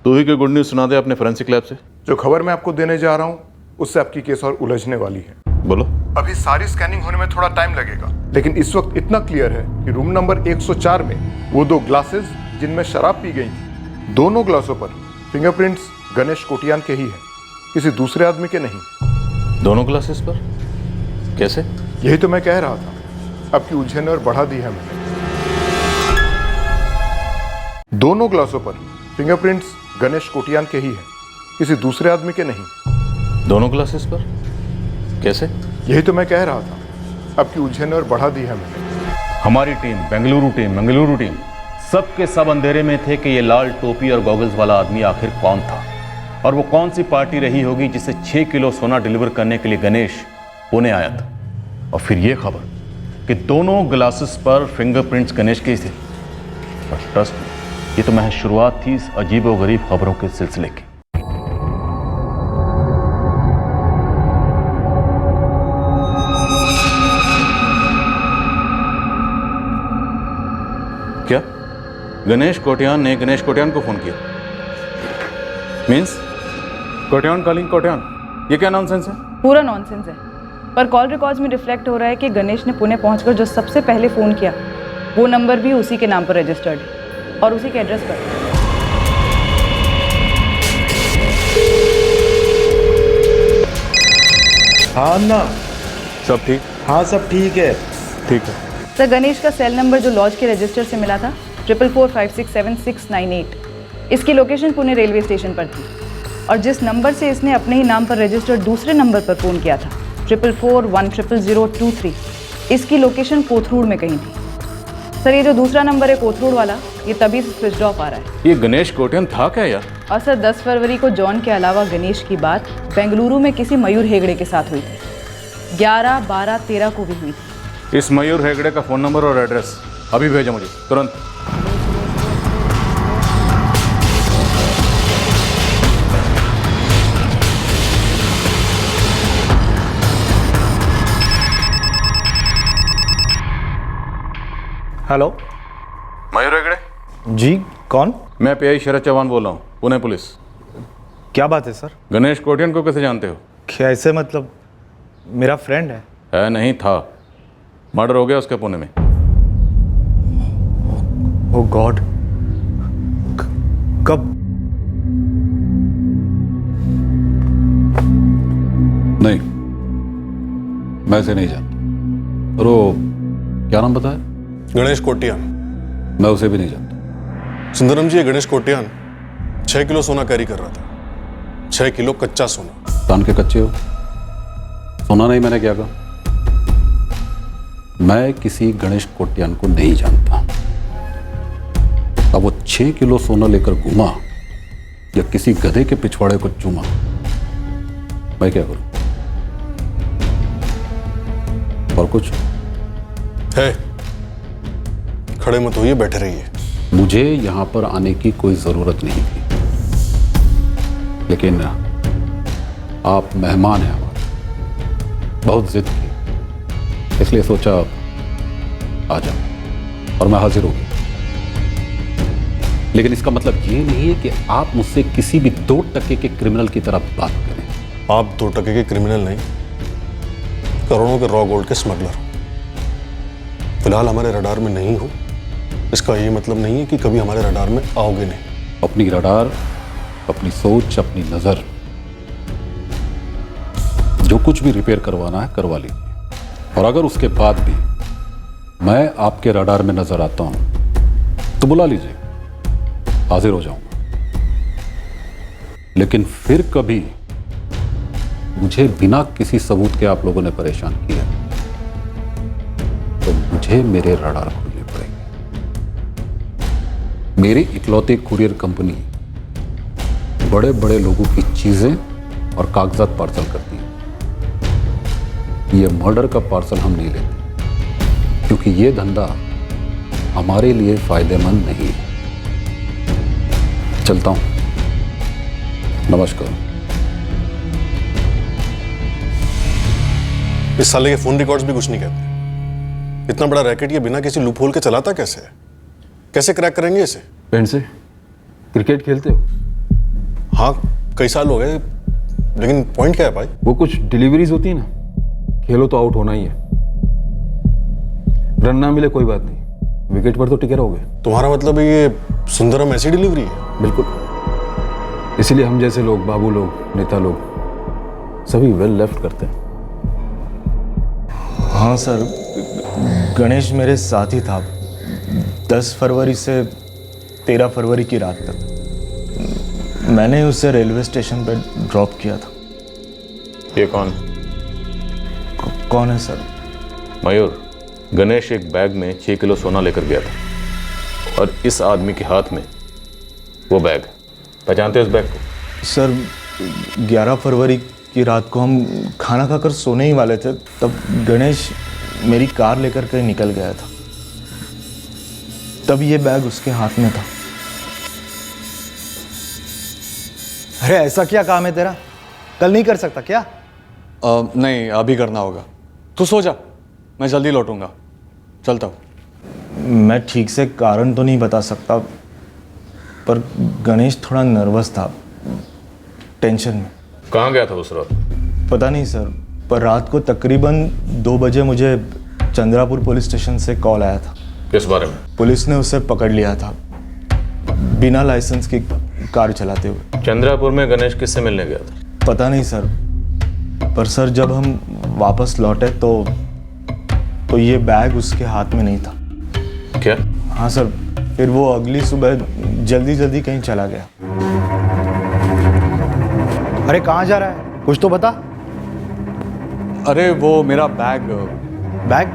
तू ही कोई गुड न्यूज़ सुना दे अपने फोरेंसिक लैब से। जो खबर मैं आपको देने जा रहा हूँ उससे आपकी केस और उलझने वाली है। बोलो। अभी सारी स्कैनिंग होने में थोड़ा टाइम लगेगा, लेकिन इस वक्त इतना क्लियर है कि रूम नंबर 104 में वो 2 ग्लासेस जिनमें शराब पी गई थी, दोनों ग्लासों पर फिंगरप्रिंट्स गणेश कोटियान के ही हैं, किसी दूसरे आदमी के नहीं। दोनों ग्लासेस पर कैसे? यही तो मैं कह रहा था, आपकी उलझन और बढ़ा दी है मैंने। दोनों ग्लासों पर फिंगरप्रिंट्स गणेश कोटियान के ही हैं, किसी दूसरे आदमी के नहीं। दोनों ग्लासेस पर कैसे? यही तो मैं कह रहा था, आपकी उलझन और बढ़ा दी है मैंने। हमारी टीम, बेंगलुरु टीम सब के सब अंधेरे में थे कि ये लाल टोपी और गॉगल्स वाला आदमी आखिर कौन था, और वो कौन सी पार्टी रही होगी जिसे 6 किलो सोना डिलीवर करने के लिए गणेश पुणे आया था। और फिर ये खबर कि दोनों ग्लासेस पर फिंगरप्रिंट्स गणेश के ही थे। और ट्रस्ट में, ये तो महज शुरुआत थी इस अजीब और गरीब खबरों के सिलसिले की। क्या गणेश कोटियान ने गणेश कोटियान को फोन किया? मींस कोटियान कॉलिंग कोटियान, ये क्या नॉनसेंस है? पूरा नॉनसेंस है, पर कॉल रिकॉर्ड्स में रिफ्लेक्ट हो रहा है कि गणेश ने पुणे पहुंचकर जो सबसे पहले फ़ोन किया वो नंबर भी उसी के नाम पर रजिस्टर्ड है और उसी के एड्रेस पर। हाँ ना, सब ठीक? हाँ सब ठीक है। ठीक है सर, गणेश का सेल नंबर जो लॉज के रजिस्टर से मिला था 4445676698, इसकी लोकेशन पुणे रेलवे स्टेशन पर थी, और जिस नंबर से इसने अपने ही नाम पर रजिस्टर्ड दूसरे नंबर पर फ़ोन किया था 4441000023, इसकी लोकेशन कोथरूड में कहीं थी। सर, ये जो दूसरा नंबर है कोथरूड वाला, ये तभी से स्विच ऑफ आ रहा है। ये गणेश कोटियान था क्या यार? और सर 10 फरवरी को जॉन के अलावा गणेश की बात बेंगलुरु में किसी मयूर हेगड़े के साथ हुई थी, 11, 12, 13 को भी हुई थी। इस मयूर हेगड़े का फ़ोन नंबर और एड्रेस अभी भेजो मुझे तुरंत। हेलो, मयूर हेगड़े जी कौन? मैं पीआई शरद चौहान बोल रहा हूँ, पुणे पुलिस। क्या बात है सर? गणेश कोटियन को कैसे जानते हो? कैसे मतलब? मेरा फ्रेंड है। नहीं था, मर्डर हो गया उसके पुणे में। ओह गॉड, कब? नहीं, मैं इसे नहीं जानता। और वो क्या नाम बताया? गणेश कोटियान। मैं उसे भी नहीं जानता। सुंदरम जी, ये गणेश कोटियान 6 किलो सोना कैरी कर रहा था। 6 किलो कच्चा सोना। तान के कच्चे हो? सोना नहीं, मैंने क्या कहा? मैं किसी गणेश कोटियान को नहीं जानता। अब वो 6 किलो सोना लेकर घूमा या किसी गधे के पिछवाड़े को चूमा, मैं क्या करूं? और कुछ है? खड़े मत होइए, बैठे रहिए। मुझे यहां पर आने की कोई जरूरत नहीं थी, लेकिन आप मेहमान हैं हमारे, बहुत जिद की, इसलिए सोचा आ जाओ और मैं हाजिर हो गया। लेकिन इसका मतलब ये नहीं है कि आप मुझसे किसी भी 2 टके के क्रिमिनल की तरह बात करें। आप 2 टके के क्रिमिनल नहीं, करोड़ों के रॉ गोल्ड के स्मगलर हो। फिलहाल हमारे रडार में नहीं हो, इसका ये मतलब नहीं है कि कभी हमारे रडार में आओगे नहीं। अपनी रडार, अपनी सोच, अपनी नजर, जो कुछ भी रिपेयर करवाना है करवा लीजिए। और अगर उसके बाद भी मैं आपके रडार में नजर आता हूं तो बुला लीजिए, हाजिर हो जाऊंगा। लेकिन फिर कभी मुझे बिना किसी सबूत के आप लोगों ने परेशान किया तो मुझे मेरे रडार खोलने पड़ेंगे। मेरी इकलौती कुरियर कंपनी बड़े बड़े लोगों की चीजें और कागजात पार्सल करती है। ये मर्डर का पार्सल हम नहीं लेते, क्योंकि ये धंधा हमारे लिए फायदेमंद नहीं है। चलता हूं, नमस्कार। इस साले के फोन रिकॉर्ड्स भी कुछ नहीं कहते। इतना बड़ा रैकेट ये बिना किसी लूप होल के चलाता कैसे है? कैसे क्रैक करेंगे इसे? पेन से क्रिकेट खेलते हो? हाँ, कई साल हो गए, लेकिन पॉइंट क्या है भाई? वो कुछ डिलीवरीज होती है ना, खेलो तो आउट होना ही है। रन ना मिले कोई बात नहीं, विकेट पर तो टिके रहोगे। तुम्हारा मतलब ये सुंदरम ऐसी डिलीवरी है? बिल्कुल, इसीलिए हम जैसे लोग, बाबू लोग, नेता लोग सभी वेल लेफ्ट करते हैं। हाँ सर, गणेश मेरे साथ ही था 10 फरवरी से 13 फरवरी की रात तक। मैंने उसे रेलवे स्टेशन पर ड्रॉप किया था। ये कौन? कौन है सर? मयूर, गणेश एक बैग में 6 किलो सोना लेकर गया था और इस आदमी के हाथ में वो बैग। पहचानते हो उस बैग को? सर, 11 फरवरी की रात को हम खाना खाकर सोने ही वाले थे, तब गणेश मेरी कार लेकर कहीं निकल गया था। तब ये बैग उसके हाथ में था। अरे ऐसा क्या काम है तेरा? कल नहीं कर सकता क्या? नहीं, अभी करना होगा। तू सो जा, मैं जल्दी लौटूंगा। चलता हूँ। मैं ठीक से कारण तो नहीं बता सकता, पर गणेश थोड़ा नर्वस था, टेंशन में। कहाँ गया था उस रात? पता नहीं सर, पर रात को तकरीबन 2 बजे मुझे चंद्रापुर पुलिस स्टेशन से कॉल आया था। किस बारे में? पुलिस ने उसे पकड़ लिया था बिना लाइसेंस की कार चलाते हुए। चंद्रापुर में गणेश किससे मिलने गया था? पता नहीं सर, पर सर जब हम वापस लौटे तो ये बैग उसके हाथ में नहीं था। क्या? हाँ सर, फिर वो अगली सुबह जल्दी जल्दी कहीं चला गया। अरे कहाँ जा रहा है? कुछ तो बता। अरे वो मेरा बैग। बैग?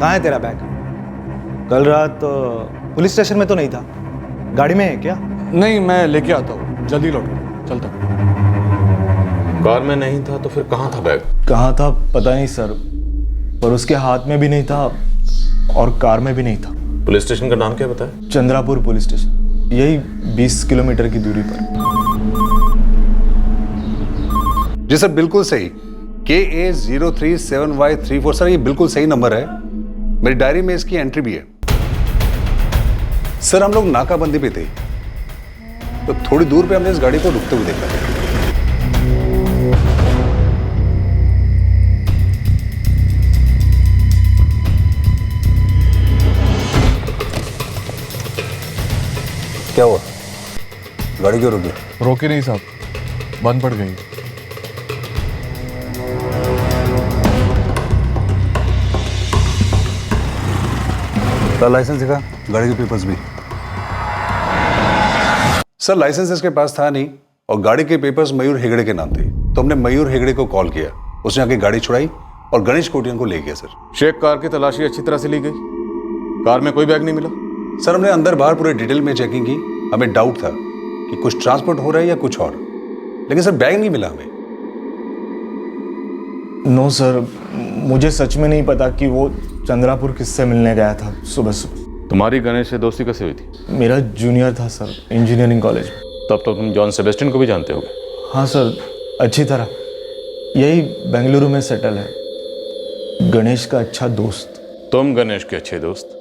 कहाँ है तेरा बैग? कल रात पुलिस स्टेशन में तो नहीं था, गाड़ी में है क्या? नहीं, मैं लेके आता हूँ, जल्दी लौटूंगा। चलता हूँ। कार में नहीं था तो फिर कहाँ था बैग? कहाँ था पता नहीं सर, पर उसके हाथ में भी नहीं था और कार में भी नहीं था। पुलिस स्टेशन का नाम क्या बताया? चंद्रापुर पुलिस स्टेशन, यही 20 किलोमीटर की दूरी पर। जी सर, बिल्कुल सही। KA037Y34 सर, ये बिल्कुल सही नंबर है। मेरी डायरी में इसकी एंट्री भी है। सर, हम लोग नाकाबंदी पे थे। तो थोड़ी दूर पे हमने इस गाड़ी को रुकते हुए देखा था। क्या हुआ? गाड़ी क्यों रुकी? रोके नहीं साहब, बंद पड़ गई। लाइसेंस दिखा, गाड़ी के पेपर्स भी। सर लाइसेंस इसके पास था नहीं और गाड़ी के पेपर्स मयूर हेगड़े के नाम थे, तो हमने मयूर हेगड़े को कॉल किया, उसने आके गाड़ी छुड़ाई और गणेश कोटियान को ले गया। सर शेख कार की तलाशी अच्छी तरह से ली गई, कार में कोई बैग नहीं मिला। सर हमने अंदर बाहर पूरे डिटेल में चेकिंग की, हमें डाउट था कि कुछ ट्रांसपोर्ट हो रहा है या कुछ और, लेकिन सर बैग नहीं मिला हमें। नो सर, मुझे सच में नहीं पता कि वो चंद्रापुर किससे मिलने गया था सुबह सुबह। तुम्हारी गणेश से दोस्ती कैसे हुई थी? मेरा जूनियर था सर, इंजीनियरिंग कॉलेज में। तब तो तुम जॉन सेबेस्टियन को भी जानते होगे। हाँ सर, अच्छी तरह। यही बेंगलुरु में सेटल है, गणेश का अच्छा दोस्त। तुम गणेश के अच्छे दोस्त,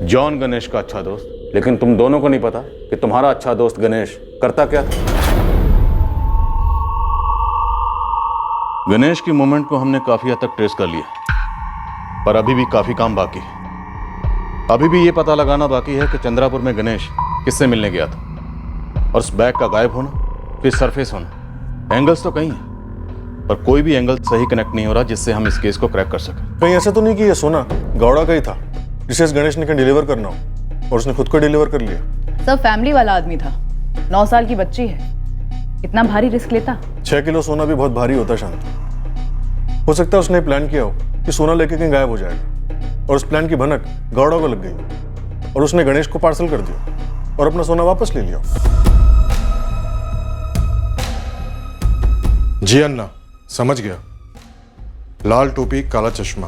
जॉन गणेश का अच्छा दोस्त, लेकिन तुम दोनों को नहीं पता कि तुम्हारा अच्छा दोस्त गणेश करता क्या था। गणेश की मूवमेंट को हमने काफी हद तक ट्रेस कर लिया, पर अभी भी काफी काम बाकी है। अभी भी ये पता लगाना बाकी है कि चंद्रापुर में गणेश किससे मिलने गया था, और उस बैग का गायब होना, फिर सरफेस होना। एंगल्स तो कई हैं, पर कोई भी एंगल सही कनेक्ट नहीं हो रहा जिससे हम इस केस को क्रैक कर सकें। कहीं ऐसा तो नहीं कि ये सोना गौड़ा का ही था जिसे इस गणेश ने कहीं डिलीवर करना हो और उसने खुद को डिलीवर कर लिया? सब फैमिली वाला आदमी था, 9 साल की बच्ची है, इतना भारी रिस्क लेता? 6 किलो सोना भी बहुत भारी होता शांत। हो सकता है उसने प्लान किया हो कि सोना लेके कहीं गायब हो जाएगा, और उस प्लान की भनक गौड़ा को लग गई और उसने गणेश को पार्सल कर दिया और अपना सोना वापस ले लिया। जी अन्ना, समझ गया। लाल टोपी, काला चश्मा।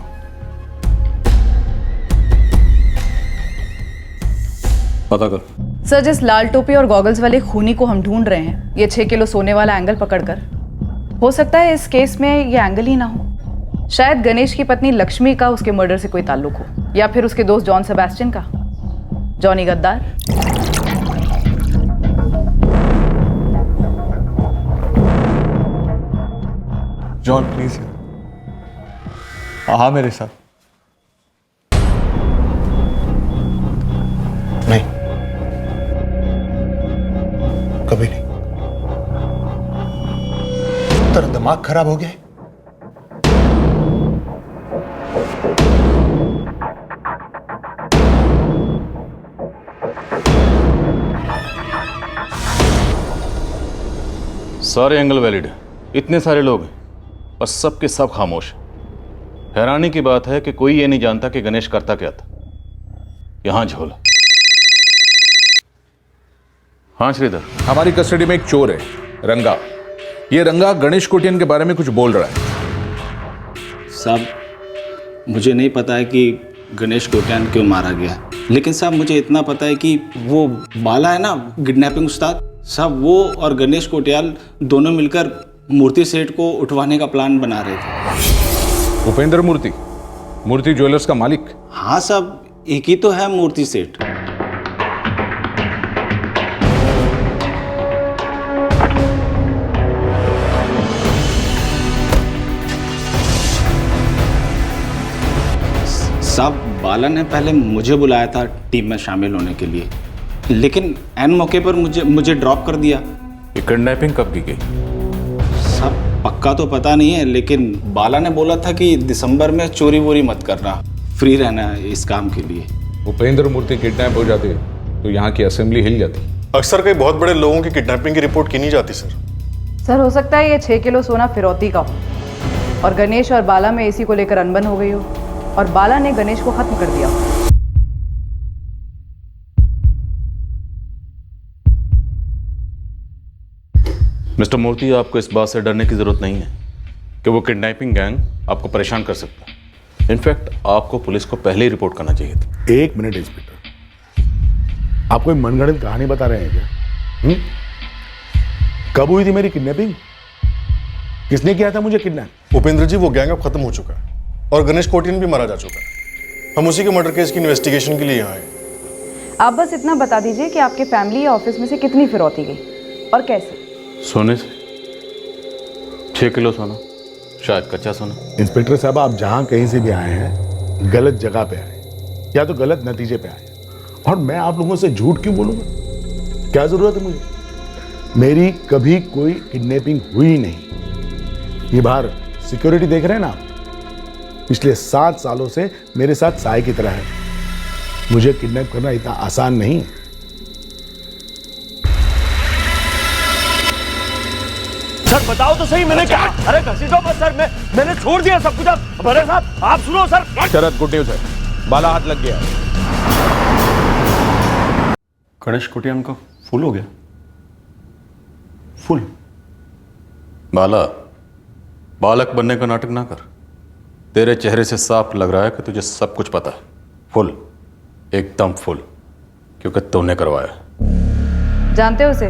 पता कर। सर, जिस लाल टोपी और गॉगल्स वाले खूनी को हम ढूंढ रहे हैं, ये 6 किलो सोने वाला एंगल पकड़कर, हो सकता है इस केस में ये एंगल ही ना हो। शायद गणेश की पत्नी लक्ष्मी का उसके मर्डर से कोई ताल्लुक हो, या फिर उसके दोस्त जॉन सेबेस्टियन का, जॉनी गद्दार। John please. हाँ मेरे साथ। नहीं, कभी नहीं। तेरा दिमाग खराब हो गया है? सारे एंगल वैलिड है, इतने सारे लोग हैं और सब के सब खामोश। हैरानी की बात है कि कोई ये नहीं जानता कि गणेश करता क्या था। यहां झोल। हाँ श्रीधर, हमारी कस्टडी में एक चोर है, रंगा। ये रंगा गणेश कोटियान के बारे में कुछ बोल रहा है। साहब, मुझे नहीं पता है कि गणेश कोटियान क्यों मारा गया, लेकिन साहब मुझे इतना पता है कि वो बाला है ना, किडनैपिंग उस्ताद साहब, वो और गणेश कोटियाल दोनों मिलकर मूर्ति सेठ को उठवाने का प्लान बना रहे थे। उपेंद्र मूर्ति, मूर्ति ज्वेलर्स का मालिक? हाँ साहब, एक ही तो है मूर्ति सेठ। साहब, बाला ने पहले मुझे बुलाया था टीम में शामिल होने के लिए, लेकिन एन मौके पर मुझे ड्रॉप कर दिया। ये किडनैपिंग कब की गई? साहब पक्का तो पता नहीं है, लेकिन बाला ने बोला था कि दिसंबर में चोरी वोरी मत करना, फ्री रहना है इस काम के लिए। उपेंद्र मूर्ति किडनैप हो जाते तो यहाँ की असेंबली हिल जाती। अक्सर कई बहुत बड़े लोगों की किडनैपिंग की रिपोर्ट की नहीं जाती सर। सर, हो सकता है ये 6 किलो सोना फिरौती का हो और गणेश और बाला में इसी को लेकर अनबन हो गई हो और बाला ने गणेश को खत्म कर दिया हो। मिस्टर मूर्ति, आपको इस बात से डरने की जरूरत नहीं है कि वो किडनैपिंग गैंग आपको परेशान कर सकता है। इनफैक्ट आपको पुलिस को पहले ही रिपोर्ट करना चाहिए था। एक मिनट इंस्पेक्टर, आप कोई मनगढ़ंत कहानी बता रहे हैं क्या? कब हुई थी मेरी किडनैपिंग? किसने किया था मुझे किडनैप? उपेंद्र जी, वो गैंग अब खत्म हो चुका है और गणेश कोटियान भी मारा जा चुका है। हम उसी के मर्डर केस की इन्वेस्टिगेशन के लिए यहाँ आए। आप बस इतना बता दीजिए कि आपके फैमिली या ऑफिस में से कितनी फिरौती गई और कैसे। सोने से 6 किलो सोना, शायद कच्चा सोना। इंस्पेक्टर साहब, आप जहां कहीं से भी आए हैं गलत जगह पे आए या तो गलत नतीजे पे आए, और मैं आप लोगों से झूठ क्यों बोलूंगा? क्या जरूरत है मुझे? मेरी कभी कोई किडनैपिंग हुई नहीं। ये बाहर सिक्योरिटी देख रहे हैं ना आप, पिछले 7 सालों से मेरे साथ साय की तरह है। मुझे किडनैप करना इतना आसान नहीं। सर बताओ तो सही, मैंने क्या? अरे घसीटो मत सर, मैंने छोड़ दिया सब कुछ। बड़े साहब आप सुनो सर। शरद, गुड न्यूज है, बाला हाथ लग गया। गणेश कोटियान का फुल हो गया? फुल? बाला, बालक बनने का नाटक ना कर। तेरे चेहरे से साफ लग रहा है कि तुझे सब कुछ पता है। फुल, एकदम फुल, क्योंकि तूने करवाया। जानते हो उसे?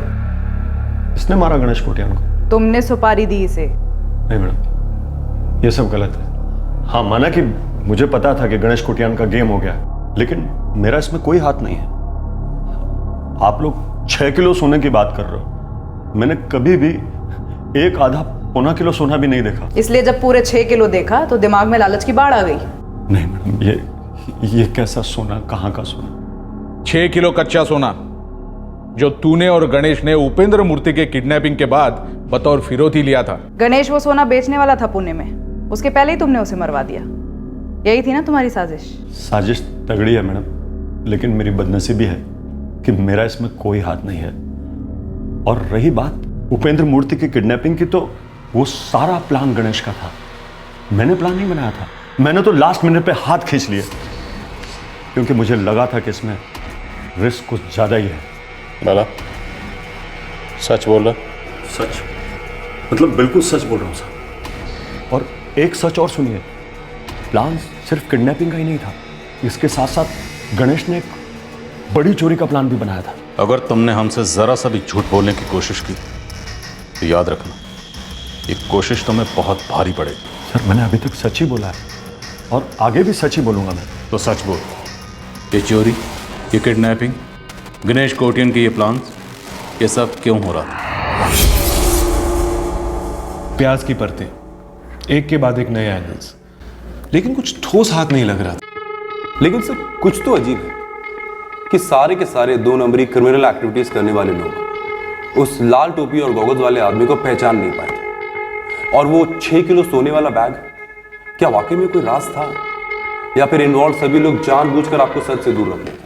इसने मारा गणेश कोटियान को? तुमने सुपारी दी इसे। नहीं मैडम, ये सब गलत है। हाँ, माना कि मुझे पता था कि गणेश कोटियान का गेम हो गया, लेकिन मेरा इसमें कोई हाथ नहीं है। आप लोग 6 किलो सोने की बात कर रहे हो, मैंने कभी भी 1/2-1.25 किलो सोना भी नहीं देखा। इसलिए जब पूरे 6 किलो देखा तो दिमाग में लालच की बाढ़ आ गई। नहीं मैडम, ये कैसा सोना, कहाँ का सोना? 6 किलो कच्चा सोना जो तूने और गणेश ने उपेंद्र मूर्ति के किडनैपिंग के बाद बतौर फिरौती लिया था। गणेश वो सोना बेचने वाला था पुणे में, उसके पहले ही तुमने उसे मरवा दिया। यही थी ना तुम्हारी साजिश? साजिश तगड़ी है मैडम, लेकिन मेरी बदनसीबी है कि मेरा इसमें कोई हाथ नहीं है। और रही बात उपेंद्र मूर्ति की किडनैपिंग की, तो वो सारा प्लान गणेश का था। मैंने प्लान नहीं बनाया था, मैंने तो लास्ट मिनट पे हाथ खींच लिए, क्योंकि मुझे लगा था कि इसमें रिस्क कुछ ज्यादा ही है। बाला, सच बोल रहा? सच मतलब बिल्कुल सच बोल रहा हूँ सर। और एक सच और सुनिए, प्लान सिर्फ किडनैपिंग का ही नहीं था, इसके साथ साथ गणेश ने एक बड़ी चोरी का प्लान भी बनाया था। अगर तुमने हमसे जरा सा भी झूठ बोलने की कोशिश की तो याद रखना, ये कोशिश तुम्हें बहुत भारी पड़ेगी। सर मैंने अभी तक सच ही बोला है और आगे भी सच ही बोलूंगा मैं। तो सच बोल, ये चोरी, ये किडनैपिंग, गणेश कोटियान के ये प्लान्स, ये सब क्यों हो रहा था? प्याज की परतें, एक के बाद एक नए एंगल्स, लेकिन कुछ ठोस हाथ नहीं लग रहा था। लेकिन सर कुछ तो अजीब है कि सारे के सारे 2 नंबरी क्रिमिनल एक्टिविटीज करने वाले लोग उस लाल टोपी और गॉगल्स वाले आदमी को पहचान नहीं पाए थे। और वो 6 किलो सोने वाला बैग, क्या वाकई में कोई राज था, या फिर इन्वॉल्व सभी लोग जानबूझकर आपको सच से दूर रख रहे थे?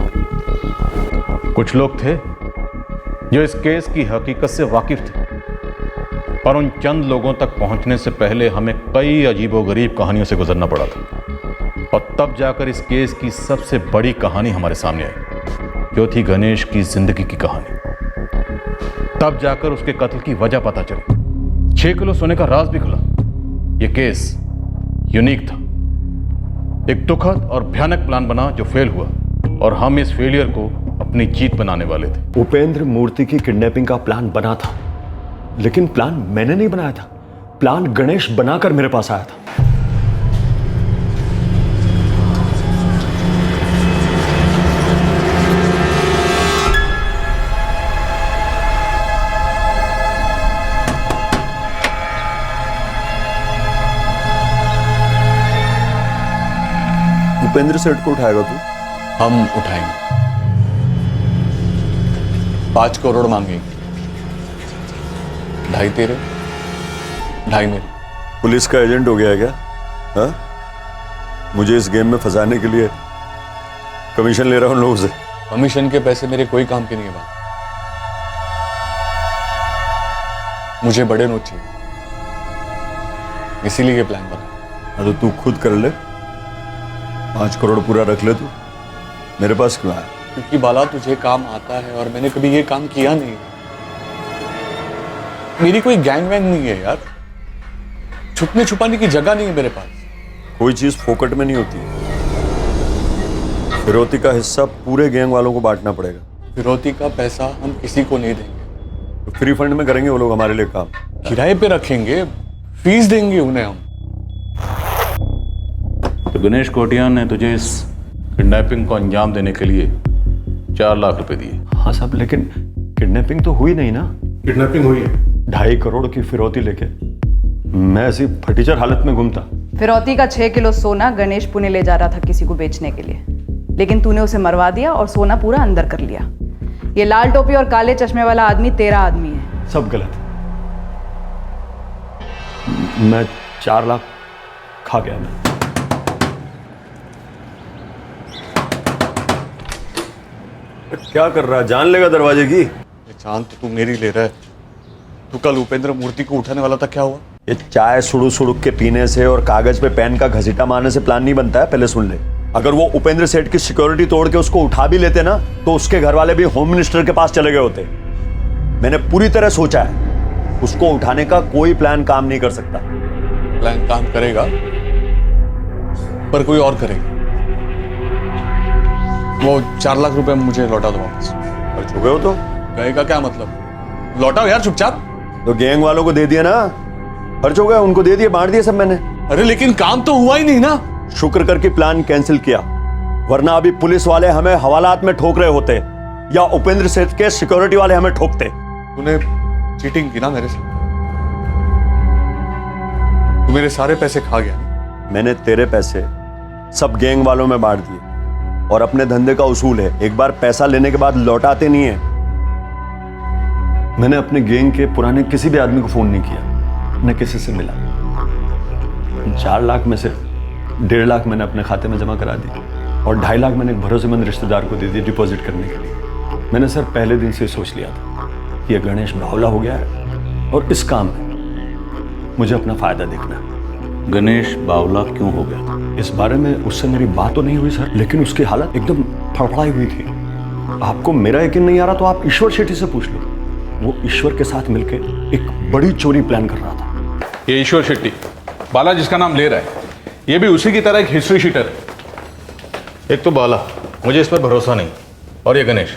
कुछ लोग थे जो इस केस की हकीकत से वाकिफ थे, पर उन चंद लोगों तक पहुंचने से पहले हमें कई अजीबोगरीब कहानियों से गुजरना पड़ा था। और तब जाकर इस केस की सबसे बड़ी कहानी हमारे सामने आई, जो थी गणेश की जिंदगी की कहानी। तब जाकर उसके कत्ल की वजह पता चली, 6 किलो सोने का राज भी खुला। यह केस यूनिक था, एक दुखद और भयानक प्लान बना जो फेल हुआ, और हम इस फेलियर को अपनी जीत बनाने वाले थे। उपेंद्र मूर्ति की किडनैपिंग का प्लान बना था, लेकिन प्लान मैंने नहीं बनाया था, प्लान गणेश बनाकर मेरे पास आया था। उपेंद्र सेठ को उठाएगा तू? हम उठाएंगे। 5 करोड़ मांगेंगे, 2.5 तेरे, 2.5 मेरे। पुलिस का एजेंट हो गया है क्या? हाँ? मुझे इस गेम में फंसाने के लिए कमीशन ले रहा हूं लोगों से। कमीशन के पैसे मेरे कोई काम के नहीं है बात। मुझे बड़े नोट चाहिए, इसीलिए ये प्लान बना। हाँ तो तू खुद कर ले, 5 करोड़ पूरा रख ले तू, मेरे पास क्यों आया? क्योंकि बाला तुझे काम आता है और मैंने कभी ये काम किया नहीं। मेरी कोई गैंग वैंग नहीं है यार, छुपने छुपाने की जगह नहीं है मेरे पास। कोई चीज फोकट में नहीं होती, फिरौती का हिस्सा पूरे गैंग वालों को बांटना पड़ेगा। फिरौती का पैसा हम किसी को नहीं देंगे, तो फ्री फंड में करेंगे वो लोग हमारे लिए काम। किराए पे रखेंगे, फीस देंगे उन्हें हम। तो गणेश कोटियान ने तुझे इस किडनैपिंग को अंजाम देने के लिए 4 लाख रुपए दिए। हाँ साहब, लेकिन किडनैपिंग तो हुई नहीं ना। किडनैपिंग हुई है। 2.5 करोड़ की फिरौती लेके मैं ऐसी फटीचर हालत में घूमता। फिरौती का 6 किलो सोना गणेश पुणे ले जा रहा था किसी को बेचने के लिए, लेकिन तूने उसे मरवा दिया और सोना पूरा अंदर कर लिया। ये लाल टोपी और काले चश्मे वाला आदमी तेरा आदमी है। सब गलत है। मैं 4 लाख खा गया। मैं क्या कर रहा है? जान लेगा दरवाजे की। जान तो तू मेरी ले रहा है। तू कल उपेंद्र मूर्ति को उठाने वाला था, क्या हुआ? ये चाय सुड़ू सुड़ू के पीने से और कागज पे पेन का घसीटा मारने से प्लान नहीं बनता है। पहले सुन ले, अगर वो उपेंद्र सेठ की सिक्योरिटी तोड़ के उसको उठा भी लेते ना, तो उसके घर वाले भी होम मिनिस्टर के पास चले गए होते। मैंने पूरी तरह सोचा है, उसको उठाने का कोई प्लान काम नहीं कर सकता। प्लान काम करेगा, पर कोई और करेगा। वो 4 लाख रुपए मुझे लौटा दो वापस। खर्च हो गए हो तो गए का क्या मतलब? लौटाओ यार चुपचाप। तो गैंग वालों को दे दिया ना, खर्च हो गया, उनको दे दिए, बांट दिए सब मैंने। अरे लेकिन काम तो हुआ ही नहीं ना। शुक्र करके प्लान कैंसिल किया, वरना अभी पुलिस वाले हमें हवालात में ठोक रहे होते या उपेंद्र सेठ के सिक्योरिटी वाले हमें ठोकते। तूने चीटिंग की ना मेरे से। तू मेरे सारे पैसे खा गया। मैंने तेरे पैसे सब गैंग वालों में बांट दिए, और अपने धंधे का उसूल है, एक बार पैसा लेने के बाद लौटाते नहीं है। मैंने अपने गैंग के पुराने किसी भी आदमी को फोन नहीं किया, न किसी से मिला। 4 लाख में से 1.5 लाख मैंने अपने खाते में जमा करा दी, और 2.5 लाख मैंने एक भरोसेमंद रिश्तेदार को दे दिए डिपॉजिट करने के लिए। मैंने सर पहले दिन से सोच लिया था कि यह गणेश बावला हो गया है, और इस काम में मुझे अपना फायदा देखना है। गणेश बावला क्यों हो गया? इस बारे में उससे मेरी बात तो नहीं हुई सर, लेकिन उसकी हालत एकदम फड़फड़ाई हुई थी। आपको मेरा यकीन नहीं आ रहा तो आप ईश्वर शेट्टी से पूछ लो। वो ईश्वर के साथ मिलकर एक बड़ी चोरी प्लान कर रहा था। ये ईश्वर शेट्टी, बाला जिसका नाम ले रहा है, ये भी उसी की तरह एक हिस्ट्री शीटर है। एक तो बाला, मुझे इस पर भरोसा नहीं, और ये गणेश,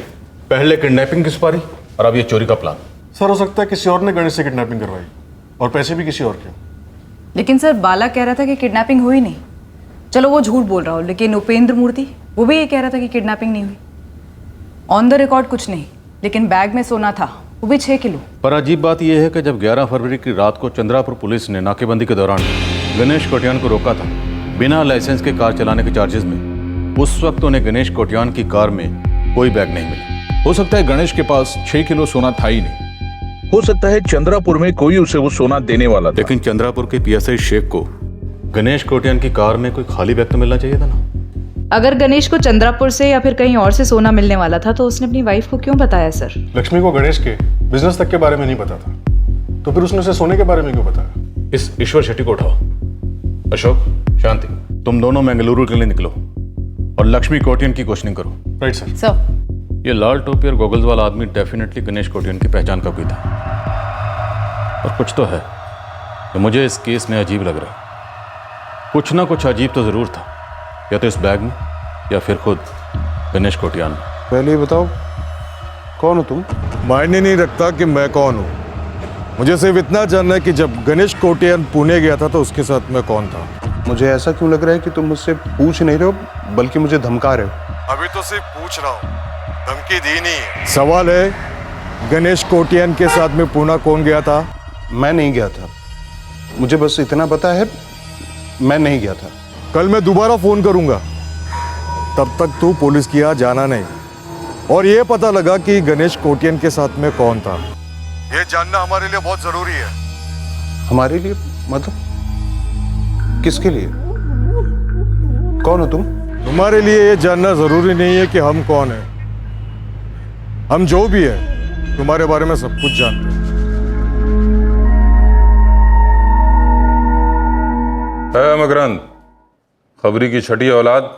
पहले किडनैपिंग की सुपारी और अब ये चोरी का प्लान। सर हो सकता है किसी और ने गणेश से किडनैपिंग करवाई, और पैसे भी किसी और के। लेकिन सर बाला कह रहा था कि किडनैपिंग हुई नहीं। चलो वो झूठ बोल रहा हो, लेकिन उपेंद्र मूर्ति वो भी ये कह रहा था कि किडनैपिंग नहीं हुई। ऑन द रिकॉर्ड कुछ नहीं, लेकिन बैग में सोना था, वो भी 6 किलो। पर अजीब बात यह है कि जब 11 फरवरी की रात को चंद्रापुर पुलिस ने नाकेबंदी के दौरान गणेश कोटियान को रोका था बिना लाइसेंस के कार चलाने के चार्जेस में, उस वक्त उन्हें गणेश कोटियान की कार में कोई बैग नहीं मिला। हो सकता है गणेश के पास 6 किलो सोना था ही नहीं। हो सकता है चंद्रापुर में कोई उसे वो सोना देने वाला था। लेकिन चंद्रापुर के पीएसआई शेख को गणेश कोटियान की कार में कोई खाली बैग तो मिलना चाहिए था ना। अगर गणेश को चंद्रापुर से या फिर कहीं और से सोना मिलने वाला था तो उसने अपनी वाइफ को क्यों बताया सर? लक्ष्मी को गणेश के बिजनेस तक के बारे में नहीं पता था, तो फिर उसने उसे सोने के बारे में क्यों बताया? इस ईश्वर शेट्टी को उठाओ। अशोक, शांति, तुम दोनों मंगलुरु के लिए निकलो और लक्ष्मी कोटियन की क्वेश्चनिंग करो। Right sir. सर, ये लाल टोपी और गॉगल्स वाला आदमी डेफिनेटली गणेश कोटियन की पहचान का कोई था, और कुछ तो है तो मुझे इस केस में अजीब लग रहा है। कुछ ना कुछ अजीब तो जरूर था, या तो इस बैग में या फिर खुद गणेश कोटियान में। पहले ही बताओ कौन हो तुम? मायने नहीं रखता कि मैं कौन हूँ, मुझे सिर्फ इतना जानना है कि जब गणेश कोटियान पुणे गया था तो उसके साथ मैं कौन था। मुझे ऐसा क्यों लग रहा है कि तुम मुझसे पूछ नहीं रहे हो, बल्कि मुझे धमका रहे हो? अभी तो सिर्फ पूछ रहा हूँ, धमकी दी नहीं है। सवाल है, गणेश कोटियान के साथ में पुणे कौन गया था? मैं नहीं गया था, मुझे बस इतना पता है, मैं नहीं गया था। कल मैं दोबारा फोन करूंगा, तब तक तू पुलिस के यहाँ जाना नहीं, और ये पता लगा कि गणेश कोटियान के साथ में कौन था। ये जानना हमारे लिए बहुत जरूरी है। हमारे लिए मतलब किसके लिए? कौन हो तुम? तुम्हारे लिए ये जानना जरूरी नहीं है कि हम कौन हैं। हम जो भी है तुम्हारे बारे में सब कुछ जानते हैं। मकरंद, खबरी की छठी औलाद,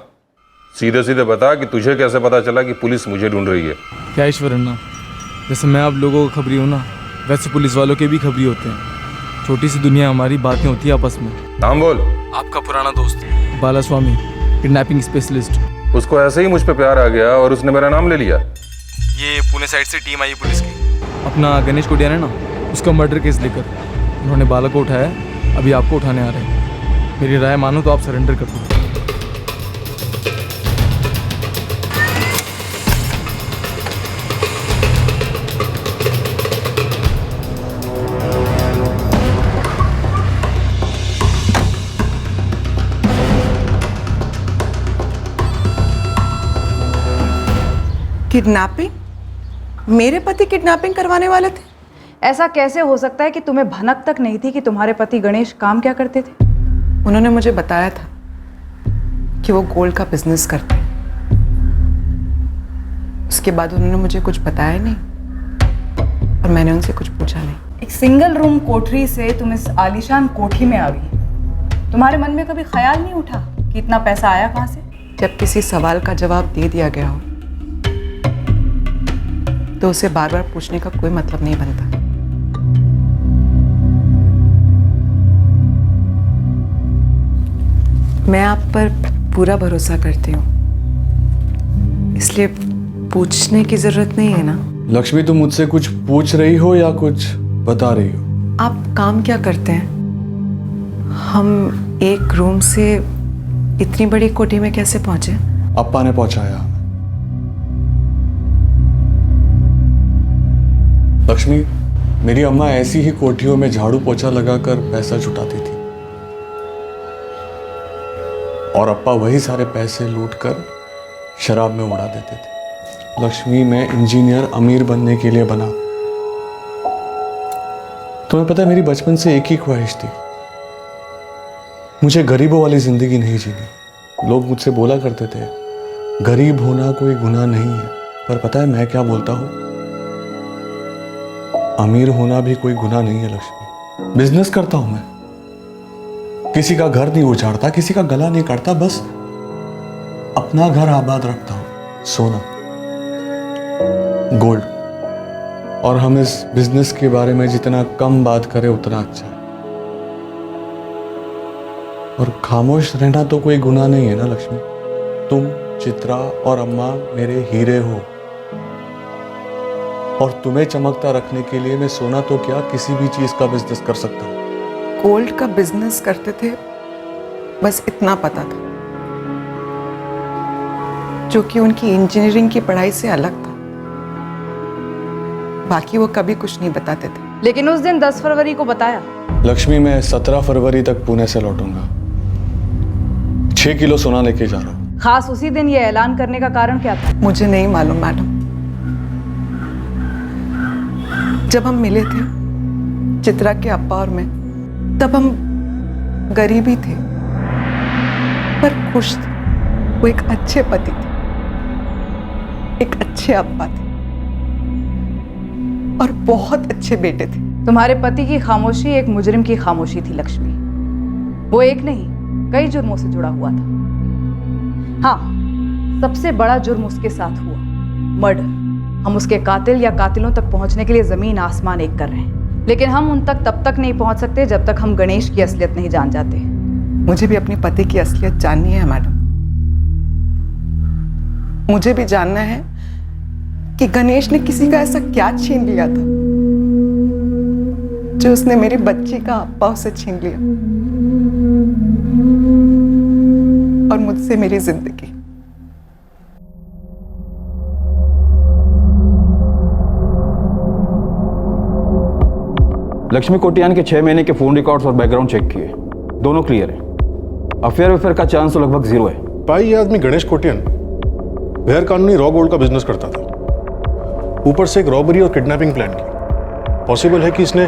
सीधे सीधे बता कि तुझे कैसे पता चला कि पुलिस मुझे ढूंढ रही है? क्या ईश्वर अन्ना, जैसे मैं आप लोगों को खबरी हूँ ना, वैसे पुलिस वालों के भी खबरी होते हैं। छोटी सी दुनिया हमारी, बातें होती है आपस में। नाम बोल। आपका पुराना दोस्त बाला स्वामी, किडनैपिंग स्पेशलिस्ट। उसको ऐसे ही मुझ पे प्यार आ गया और उसने मेरा नाम ले लिया। ये पुणे साइड से टीम आई पुलिस की, अपना गणेश कोटियान है ना, उसका मर्डर केस लेकर उन्होंने बाला को उठाया, अभी आपको उठाने आ रहे हैं। मेरी राय मानो तो आप सरेंडर कर दो। किडनैपिंग? मेरे पति किडनैपिंग करवाने वाले थे? ऐसा कैसे हो सकता है कि तुम्हें भनक तक नहीं थी कि तुम्हारे पति गणेश काम क्या करते थे? उन्होंने मुझे बताया था कि वो गोल्ड का बिजनेस करते हैं। उसके बाद उन्होंने मुझे कुछ बताया नहीं और मैंने उनसे कुछ पूछा नहीं। एक सिंगल रूम कोठरी से तुम इस आलीशान कोठी में आ गई। तुम्हारे मन में कभी ख्याल नहीं उठा कि इतना पैसा आया कहाँ से? जब किसी सवाल का जवाब दे दिया गया हो तो उसे बार बार पूछने का कोई मतलब नहीं बनता। मैं आप पर पूरा भरोसा करती हूँ, इसलिए पूछने की जरूरत नहीं है ना। लक्ष्मी, तुम मुझसे कुछ पूछ रही हो या कुछ बता रही हो? आप काम क्या करते हैं? हम एक रूम से इतनी बड़ी कोठी में कैसे पहुंचे? अप्पा ने पहुंचाया। लक्ष्मी, मेरी अम्मा ऐसी ही कोठियों में झाड़ू पोछा लगाकर पैसा जुटाती थी और अप्पा वही सारे पैसे लूटकर शराब में उड़ा देते थे। लक्ष्मी, मैं इंजीनियर अमीर बनने के लिए बना। तुम्हें पता है, मेरी बचपन से एक ही ख्वाहिश थी, मुझे गरीबों वाली जिंदगी नहीं जीनी। लोग मुझसे बोला करते थे गरीब होना कोई गुनाह नहीं है, पर पता है मैं क्या बोलता हूं? अमीर होना भी कोई गुनाह नहीं है लक्ष्मी। बिजनेस करता हूं मैं, किसी का घर नहीं उजाड़ता, किसी का गला नहीं काटता, बस अपना घर आबाद रखता हूं। सोना, गोल्ड। और हम इस बिजनेस के बारे में जितना कम बात करें उतना अच्छा है। और खामोश रहना तो कोई गुनाह नहीं है ना लक्ष्मी। तुम, चित्रा और अम्मा मेरे हीरे हो और तुम्हें चमकता रखने के लिए मैं सोना तो क्या किसी भी चीज का बिजनेस कर सकता हूं। गोल्ड का बिजनेस करते थे, बस इतना पता था, जो कि उनकी इंजीनियरिंग की पढ़ाई से अलग था। बाकी वो कभी कुछ नहीं बताते थे। लेकिन उस दिन 10 फरवरी को बताया। लक्ष्मी, मैं 17 फरवरी तक पुणे से लौटूंगा। 6 किलो सोना लेके जा रहा हूँ। खास उसी दिन ये ऐलान करने का कारण क्या था? मुझे नहीं मालूम मैडम। जब हम मिले थे, चित्रा के अप्पा और मैं, तब हम गरीब ही थे पर खुश थे। वो एक अच्छे पति थे, एक अच्छे अप्पा थे और बहुत अच्छे बेटे थे। तुम्हारे पति की खामोशी एक मुजरिम की खामोशी थी लक्ष्मी। वो एक नहीं, कई जुर्मों से जुड़ा हुआ था। हाँ, सबसे बड़ा जुर्म उसके साथ हुआ, मर्डर। हम उसके कातिल या कातिलों तक पहुंचने के लिए जमीन आसमान एक कर रहे हैं, लेकिन हम उन तक तब तक नहीं पहुंच सकते जब तक हम गणेश की असलियत नहीं जान जाते। मुझे भी अपने पति की असलियत जाननी है मैडम। मुझे भी जानना है कि गणेश ने किसी का ऐसा क्या छीन लिया था जो उसने मेरी बच्ची का अप्पा उसे छीन लिया और मुझसे मेरी जिंदगी। लक्ष्मी कोटियान के 6 महीने के फोन रिकॉर्ड्स और बैकग्राउंड चेक किए, दोनों क्लियर हैं। अफेयर का चांस तो लगभग 0 है। भाई, ये आदमी गणेश कोटियान गैर कानूनी रॉ गोल्ड का बिजनेस करता था, ऊपर से एक रॉबरी और किडनैपिंग प्लान की। पॉसिबल है कि इसने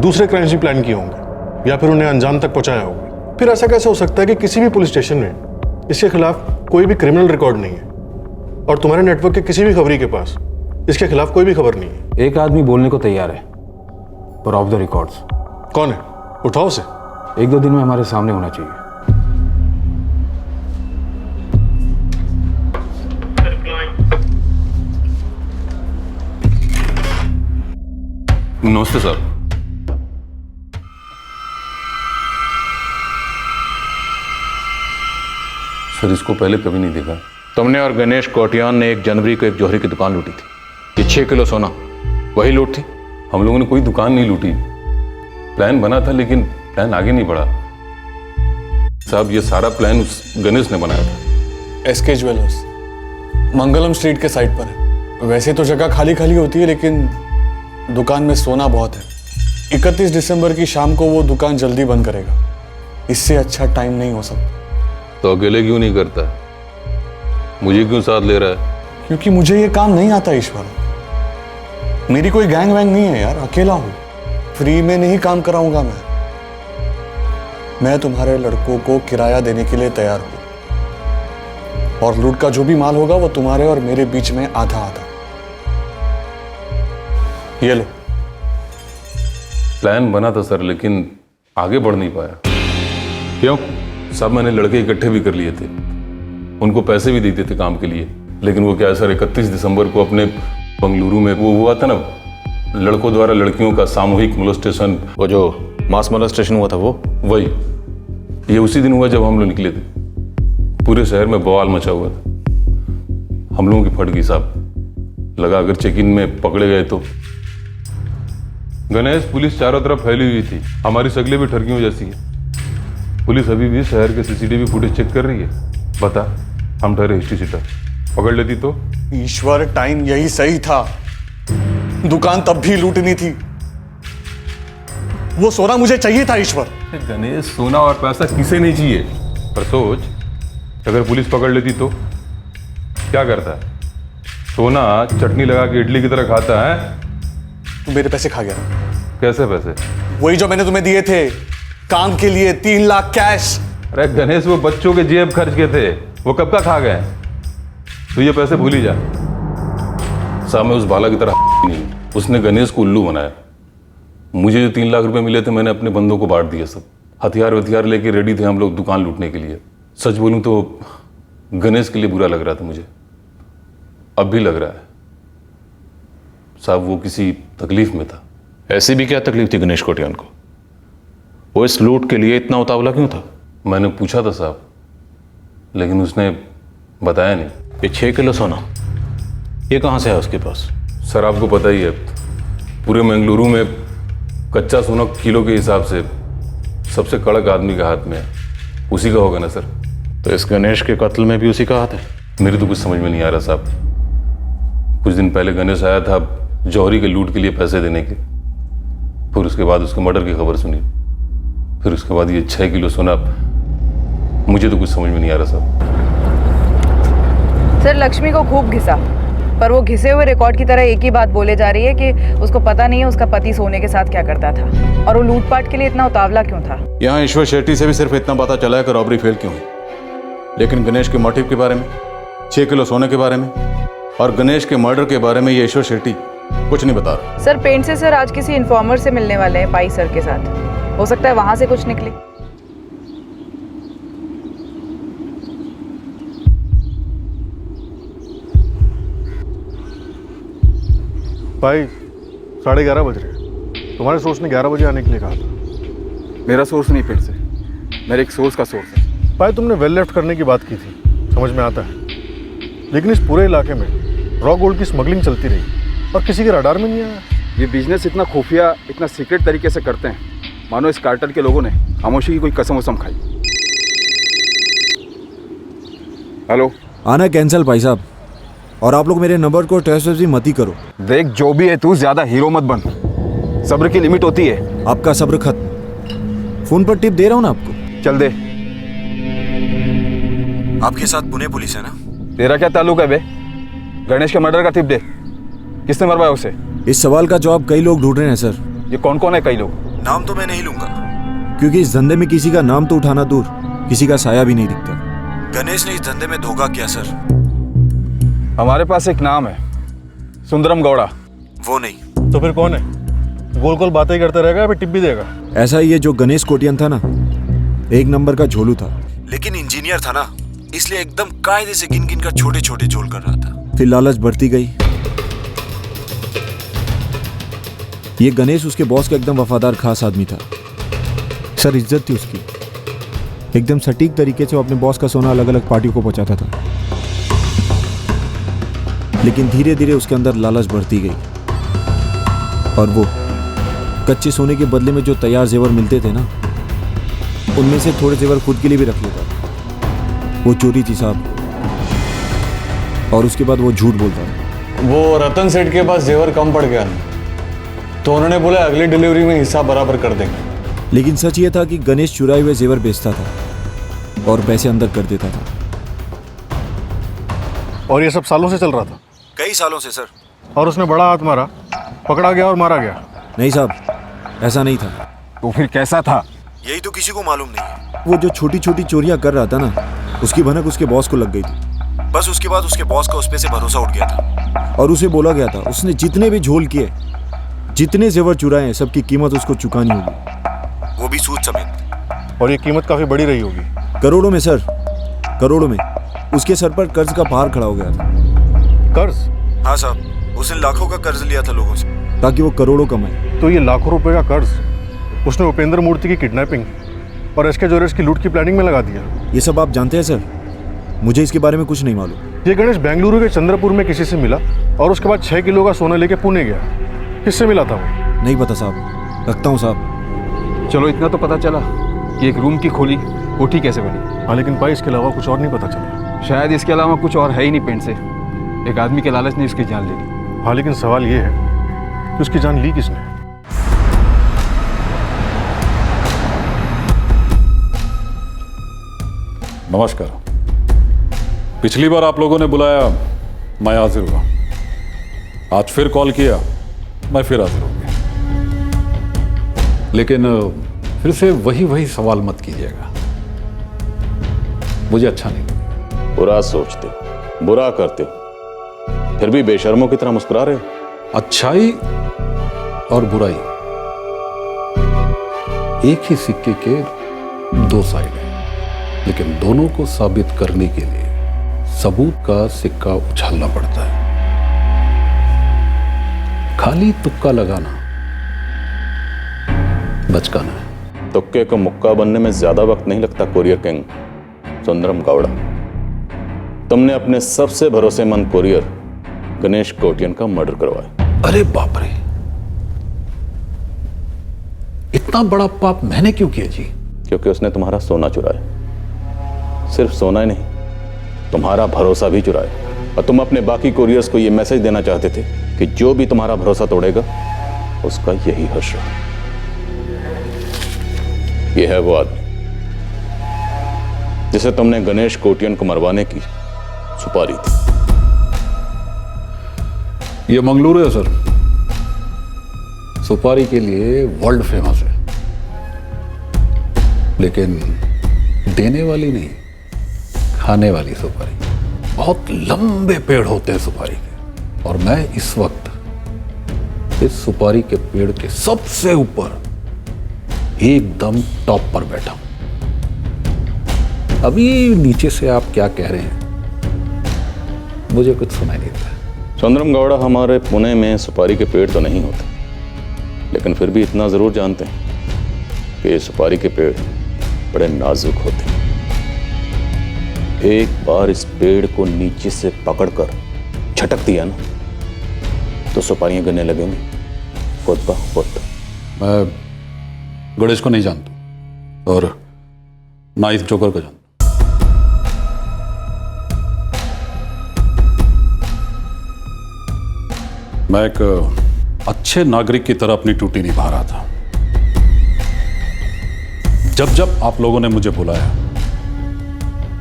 दूसरे क्राइम्स भी प्लान किए होंगे या फिर उन्हें अंजाम तक पहुंचाया होगा। फिर ऐसा कैसे हो सकता है कि किसी भी पुलिस स्टेशन में इसके खिलाफ कोई भी क्रिमिनल रिकॉर्ड नहीं है और तुम्हारे नेटवर्क के किसी भी खबरी के पास इसके खिलाफ कोई भी खबर नहीं है? एक आदमी बोलने को तैयार है, पर ऑफ द रिकॉर्ड्स। कौन है? उठाओ से। 1-2 दिन में हमारे सामने होना चाहिए। नमस्ते सर। सर, इसको पहले कभी नहीं देखा। तुमने और गणेश कोटियान ने 1 जनवरी को एक जौहरी की दुकान लूटी थी। ये 6 किलो सोना वही लूट थी? हम लोगों ने कोई दुकान नहीं लूटी, प्लान बना था लेकिन प्लान आगे नहीं बढ़ा। साहब, ये सारा प्लान उस गणेश ने बनाया था। एसके ज्वेलर्स मंगलम स्ट्रीट के साइड पर है। वैसे तो जगह खाली खाली होती है, लेकिन दुकान में सोना बहुत है। 31 दिसंबर की शाम को वो दुकान जल्दी बंद करेगा। इससे अच्छा टाइम नहीं हो सकता। तो अकेले क्यों नहीं करता? मुझे क्यों साथ ले रहा है? क्योंकि मुझे ये काम नहीं आता ईश्वर। मेरी कोई गैंग वैंग नहीं है यार, अकेला हूं। फ्री में नहीं काम कराऊंगा मैं तुम्हारे लड़कों को किराया देने के लिए तैयार हूं, और लूट का जो भी माल होगा वो तुम्हारे और मेरे बीच में आधा आधा। ये लो। प्लान बना था सर, लेकिन आगे बढ़ नहीं पाया। क्यों? सब मैंने लड़के इकट्ठे भी कर लिए थे, उनको पैसे भी देते थे काम के लिए, लेकिन वो क्या है सर, 31 दिसंबर को अपने बंगलुरु में वो हुआ था ना, लड़कों द्वारा लड़कियों का सामूहिक मोलेस्टेशन, वो जो मास मोलेस्टेशन हुआ था वो वही। ये उसी दिन हुआ जब हम लोग निकले थे। पूरे शहर में बवाल मचा हुआ था। हम लोगों की फट गई साहब, लगा अगर चेक इन में पकड़े गए तो। गणेश, पुलिस चारों तरफ फैली हुई थी, हमारी शक्लें भी ठरकियों जैसी है। पुलिस अभी भी शहर के सीसीटीवी फुटेज चेक कर रही है। बता, हम ठहरे हिस्ट्री सीटर, पकड़ लेती तो? ईश्वर, टाइम यही सही था, दुकान तब भी लूटनी थी। वो सोना मुझे चाहिए था ईश्वर। गणेश, सोना और पैसा किसे नहीं चाहिए, पर सोच अगर पुलिस पकड़ लेती तो क्या करता है? सोना चटनी लगा के इडली की तरह खाता है। तू मेरे पैसे खा गया। कैसे पैसे? वही जो मैंने तुम्हें दिए थे काम के लिए, 3 लाख कैश। अरे गणेश, वो बच्चों के जेब खर्च के थे, वो कब का खा गए? तो ये पैसे भूल ही जा। साहब, मैं उस बाला की तरह नहीं, उसने गणेश को उल्लू बनाया। मुझे जो 3 लाख रुपए मिले थे, मैंने अपने बंदों को बांट दिया। सब हथियार लेके रेडी थे हम लोग दुकान लूटने के लिए। सच बोलूं तो गणेश के लिए बुरा लग रहा था मुझे, अब भी लग रहा है। साहब, वो किसी तकलीफ में था। ऐसी भी क्या तकलीफ थी गणेश कोटियान को? वो इस लूट के लिए इतना उतावला क्यों था? मैंने पूछा था साहब, लेकिन उसने बताया नहीं। ये 6 किलो सोना, ये कहाँ से है उसके पास? सर, आपको पता ही है, पूरे मंगलुरु में कच्चा सोना किलो के हिसाब से सबसे कड़क आदमी के हाथ में है। उसी का होगा ना सर? तो इस गणेश के कत्ल में भी उसी का हाथ है? मेरी तो कुछ समझ में नहीं आ रहा साहब। कुछ दिन पहले गणेश आया था जौहरी के लूट के लिए पैसे देने के, फिर उसके बाद उसके मर्डर की खबर सुनी, फिर उसके बाद ये 6 किलो सोना। मुझे तो कुछ समझ में नहीं आ रहा साहब। सर, लक्ष्मी को खूब घिसा, पर वो घिसे हुए रिकॉर्ड की तरह एक ही बात बोले जा रही है कि उसको पता नहीं है उसका पति सोने के साथ क्या करता था, और वो लूटपाट के लिए इतना उतावला क्यों था। यहाँ ईश्वर शेट्टी से भी सिर्फ इतना पता चला है कि रॉबरी फेल क्यों हुई, लेकिन गणेश के मोटिव के बारे में, 6 किलो सोने के बारे में और गणेश के मर्डर के बारे में ये ईश्वर शेट्टी कुछ नहीं बता रहा। सर, पेंट से सर आज किसी इन्फॉर्मर से मिलने वाले हैं पाई सर के साथ, हो सकता है वहां से कुछ निकले। भाई 11:30 बज रहे हैं, तुम्हारे सोर्स ने 11 बजे आने के लिए कहा था। मेरा सोर्स नहीं फिर से, मेरे एक सोर्स का सोर्स है। भाई, तुमने वेल लेफ्ट करने की बात की थी, समझ में आता है, लेकिन इस पूरे इलाके में रॉ गोल्ड की स्मगलिंग चलती रही और किसी के रडार में नहीं आया। ये बिजनेस इतना खुफिया, इतना सीक्रेट तरीके से करते हैं, मानो इस कार्टेल के लोगों ने खामोशी की कोई कसम वसम खाई। हेलो, आना कैंसिल भाई साहब, और आप लोग मेरे नंबर को टेस्ट वेस्ट मत ही करो। देख, जो भी है तू ज्यादा हीरो मत बन, सब्र की लिमिट होती है। आपका सब्र खत्म। फोन पर टिप दे रहा हूँ ना आपको, चल दे। आपके साथ पुणे पुलिस है ना? तेरा क्या ताल्लुक है बे? गणेश के मर्डर का टिप दे, किसने मरवाया उसे? इस सवाल का जवाब कई लोग ढूंढ रहे हैं सर। ये कौन कौन है कई लोग? नाम तो मैं नहीं लूंगा, क्योंकि इस धंधे में किसी का नाम तो उठाना दूर, किसी का साया भी नहीं दिखता। गणेश ने इस धंधे में धोखा किया सर। हमारे पास एक नाम है, सुंदरम गौड़ा। वो नहीं तो फिर कौन है? गोल गोल बातें करते रहेगा या फिर टिप भी देगा? ऐसा ही है, जो गणेश कोटियान था ना, एक नंबर का झोलू था, लेकिन इंजीनियर था ना, इसलिए एकदम कायदे से गिन गिन कर छोटे छोटे झोल कर रहा था। फिर लालच बढ़ती गई। ये गणेश उसके बॉस का एकदम वफादार खास आदमी था सर, इज्जत थी उसकी। एकदम सटीक तरीके से वो अपने बॉस का सोना अलग अलग पार्टियों को पहुंचाता था, लेकिन धीरे धीरे उसके अंदर लालच बढ़ती गई और वो कच्चे सोने के बदले में जो तैयार जेवर मिलते थे ना, उनमें से थोड़े जेवर खुद के लिए भी रख लेता। वो चोरी थी साहब, और उसके बाद वो झूठ बोलता। वो रतन सेठ के पास जेवर कम पड़ गया, तो उन्होंने बोला अगली डिलीवरी में हिस्सा बराबर कर देंगे। लेकिन सच ये था कि गणेश चुराए हुए जेवर बेचता था और पैसे अंदर कर देता था। और ये सब सालों से चल रहा था? कई सालों से सर। और उसने बड़ा हाथ मारा, पकड़ा गया और मारा गया? नहीं साहब, ऐसा नहीं था। तो फिर कैसा था? यही तो किसी को मालूम नहीं है। वो जो छोटी छोटी चोरियां कर रहा था ना, उसकी भनक उसके बॉस को लग गई थी। बस उसके बाद उसके बॉस का उस पे से भरोसा उठ गया था और उसे बोला गया था उसने जितने भी झोल किए, जितने जेवर चुराए हैं, सबकी कीमत उसको चुकानी होगी, वो भी सूद समेत। और ये कीमत काफी बड़ी रही होगी? करोड़ों में सर, करोड़ों में। उसके सर पर कर्ज का पहाड़ खड़ा हो गया था। कर्ज? हाँ साहब, उसने लाखों का कर्ज लिया था लोगों से ताकि वो करोड़ों कमाए। तो ये लाखों रुपए का कर्ज उसने उपेंद्र मूर्ति की किडनैपिंग और एसके ज्वेलर्स की लूट की प्लानिंग में लगा दिया? ये सब आप जानते हैं सर? मुझे इसके बारे में कुछ नहीं मालूम। ये गणेश बेंगलुरु के चंद्रपुर में किसी से मिला और उसके बाद 6 किलो का सोना लेके पुणे गया। किससे मिला था वो? नहीं पता साहब, रखता हूँ साहब। चलो इतना तो पता चला कि एक रूम की खोली कोठी कैसे बनी। हाँ, लेकिन भाई इसके अलावा कुछ और नहीं पता चला। शायद इसके अलावा कुछ और है ही नहीं पेंट से। एक आदमी के लालच ने उसकी जान ले ली। हाँ, लेकिन सवाल ये है कि उसकी जान ली किसने? नमस्कार। पिछली बार आप लोगों ने बुलाया, मैं हाजिर हुआ। आज फिर कॉल किया, मैं फिर हाजिर हो गया। लेकिन फिर से वही सवाल मत कीजिएगा, मुझे अच्छा नहीं लगता। बुरा सोचते, बुरा करते, फिर भी बेशर्मों की तरह मुस्कुरा रहे हो। अच्छाई और बुराई एक ही सिक्के के दो साइड हैं, लेकिन दोनों को साबित करने के लिए सबूत का सिक्का उछालना पड़ता है। खाली तुक्का लगाना बचकाना है। तुक्के को मुक्का बनने में ज्यादा वक्त नहीं लगता कोरियर किंग सुंदरम गौड़ा। तुमने अपने सबसे भरोसेमंद कोरियर गणेश कोटियन का मर्डर करवाया। अरे बाप रे, इतना बड़ा पाप मैंने क्यों किया जी? क्योंकि उसने तुम्हारा सोना चुराया। सिर्फ सोना ही नहीं, तुम्हारा भरोसा भी चुराया। और तुम अपने बाकी कोरियर्स को यह मैसेज देना चाहते थे कि जो भी तुम्हारा भरोसा तोड़ेगा उसका यही हश्र। यह है वो आदमी जिसे तुमने गणेश कोटियन को मरवाने की सुपारी थी। ये मंगलुरु है सर, सुपारी के लिए वर्ल्ड फेमस है, लेकिन देने वाली नहीं, खाने वाली सुपारी। बहुत लंबे पेड़ होते हैं सुपारी के, और मैं इस वक्त इस सुपारी के पेड़ के सबसे ऊपर एकदम टॉप पर बैठा हूं। अभी नीचे से आप क्या कह रहे हैं मुझे कुछ सुनाई नहीं देता। सुंदरम गौड़ा, हमारे पुणे में सुपारी के पेड़ तो नहीं होते, लेकिन फिर भी इतना जरूर जानते हैं कि ये सुपारी के पेड़ बड़े नाजुक होते हैं। एक बार इस पेड़ को नीचे से पकड़कर झटक दिया ना, तो सुपारियां गिरने लगेंगी खुद ब खुद। मैं गणेश को नहीं जानता और ना इस जोकर को जानता। मैं एक अच्छे नागरिक की तरह अपनी ड्यूटी निभा रहा था। जब जब आप लोगों ने मुझे बुलाया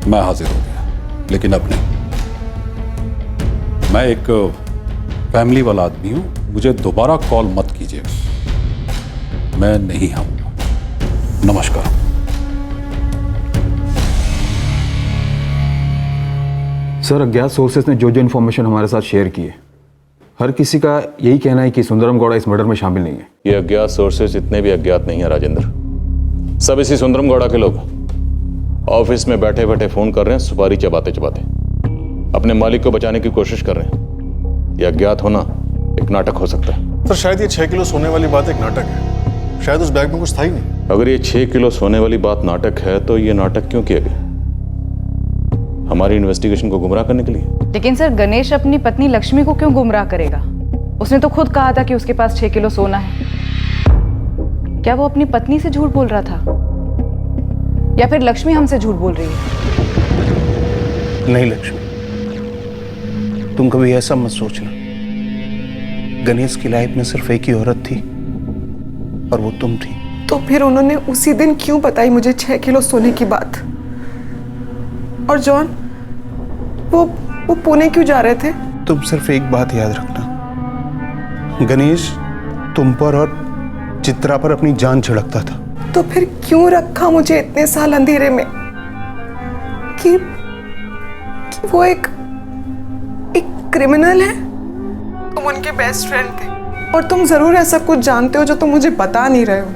मैं हाजिर हो गया, लेकिन अब नहीं। मैं एक फैमिली वाला आदमी हूं, मुझे दोबारा कॉल मत कीजिएगा, मैं नहीं आऊंगा। नमस्कार। सर, अज्ञात सोर्सेस ने जो जो इन्फॉर्मेशन हमारे साथ शेयर की है, हर किसी का यही कहना है कि सुंदरम गौड़ा इस मर्डर में शामिल नहीं है। ये अज्ञात सोर्सेज इतने भी अज्ञात नहीं है राजेंद्र, सब इसी सुंदरम गौड़ा के लोग ऑफिस में बैठे बैठे फोन कर रहे हैं, सुपारी चबाते चबाते अपने मालिक को बचाने की कोशिश कर रहे हैं। यह अज्ञात होना एक नाटक हो सकता है। सर, शायद ये 6 किलो सोने वाली बात एक नाटक है। शायद उस बैग में कुछ था ही नहीं। अगर ये 6 किलो सोने वाली बात नाटक है तो ये नाटक क्यों किया गया? हमारी इन्वेस्टिगेशन को गुमराह करने के लिए? लेकिन सर, गणेश अपनी पत्नी लक्ष्मी को क्यों गुमराह करेगा? उसने तो खुद कहा था कि उसके पास 6 किलो सोना है। क्या वो अपनी पत्नी से झूठ बोल रहा था, या फिर लक्ष्मी हमसे झूठ बोल रही है? नहीं लक्ष्मी, तुम कभी ऐसा मत सोचना। गणेश की लाइफ में सिर्फ एक ही औरत थी और वो तुम थी। तो फिर उन्होंने उसी दिन क्यों बताई मुझे 6 किलो सोने की बात? और जॉन, वो वो पुणे क्यों जा रहे थे? तुम सिर्फ एक बात याद रखना, गणेश तुम पर और चित्रा पर अपनी जान छिड़कता था। तो फिर क्यों रखा मुझे इतने साल अंधेरे में? कि वो एक क्रिमिनल है? तुम उनके बेस्ट फ्रेंड थे और तुम जरूर ऐसा कुछ जानते हो जो तुम मुझे बता नहीं रहे हो।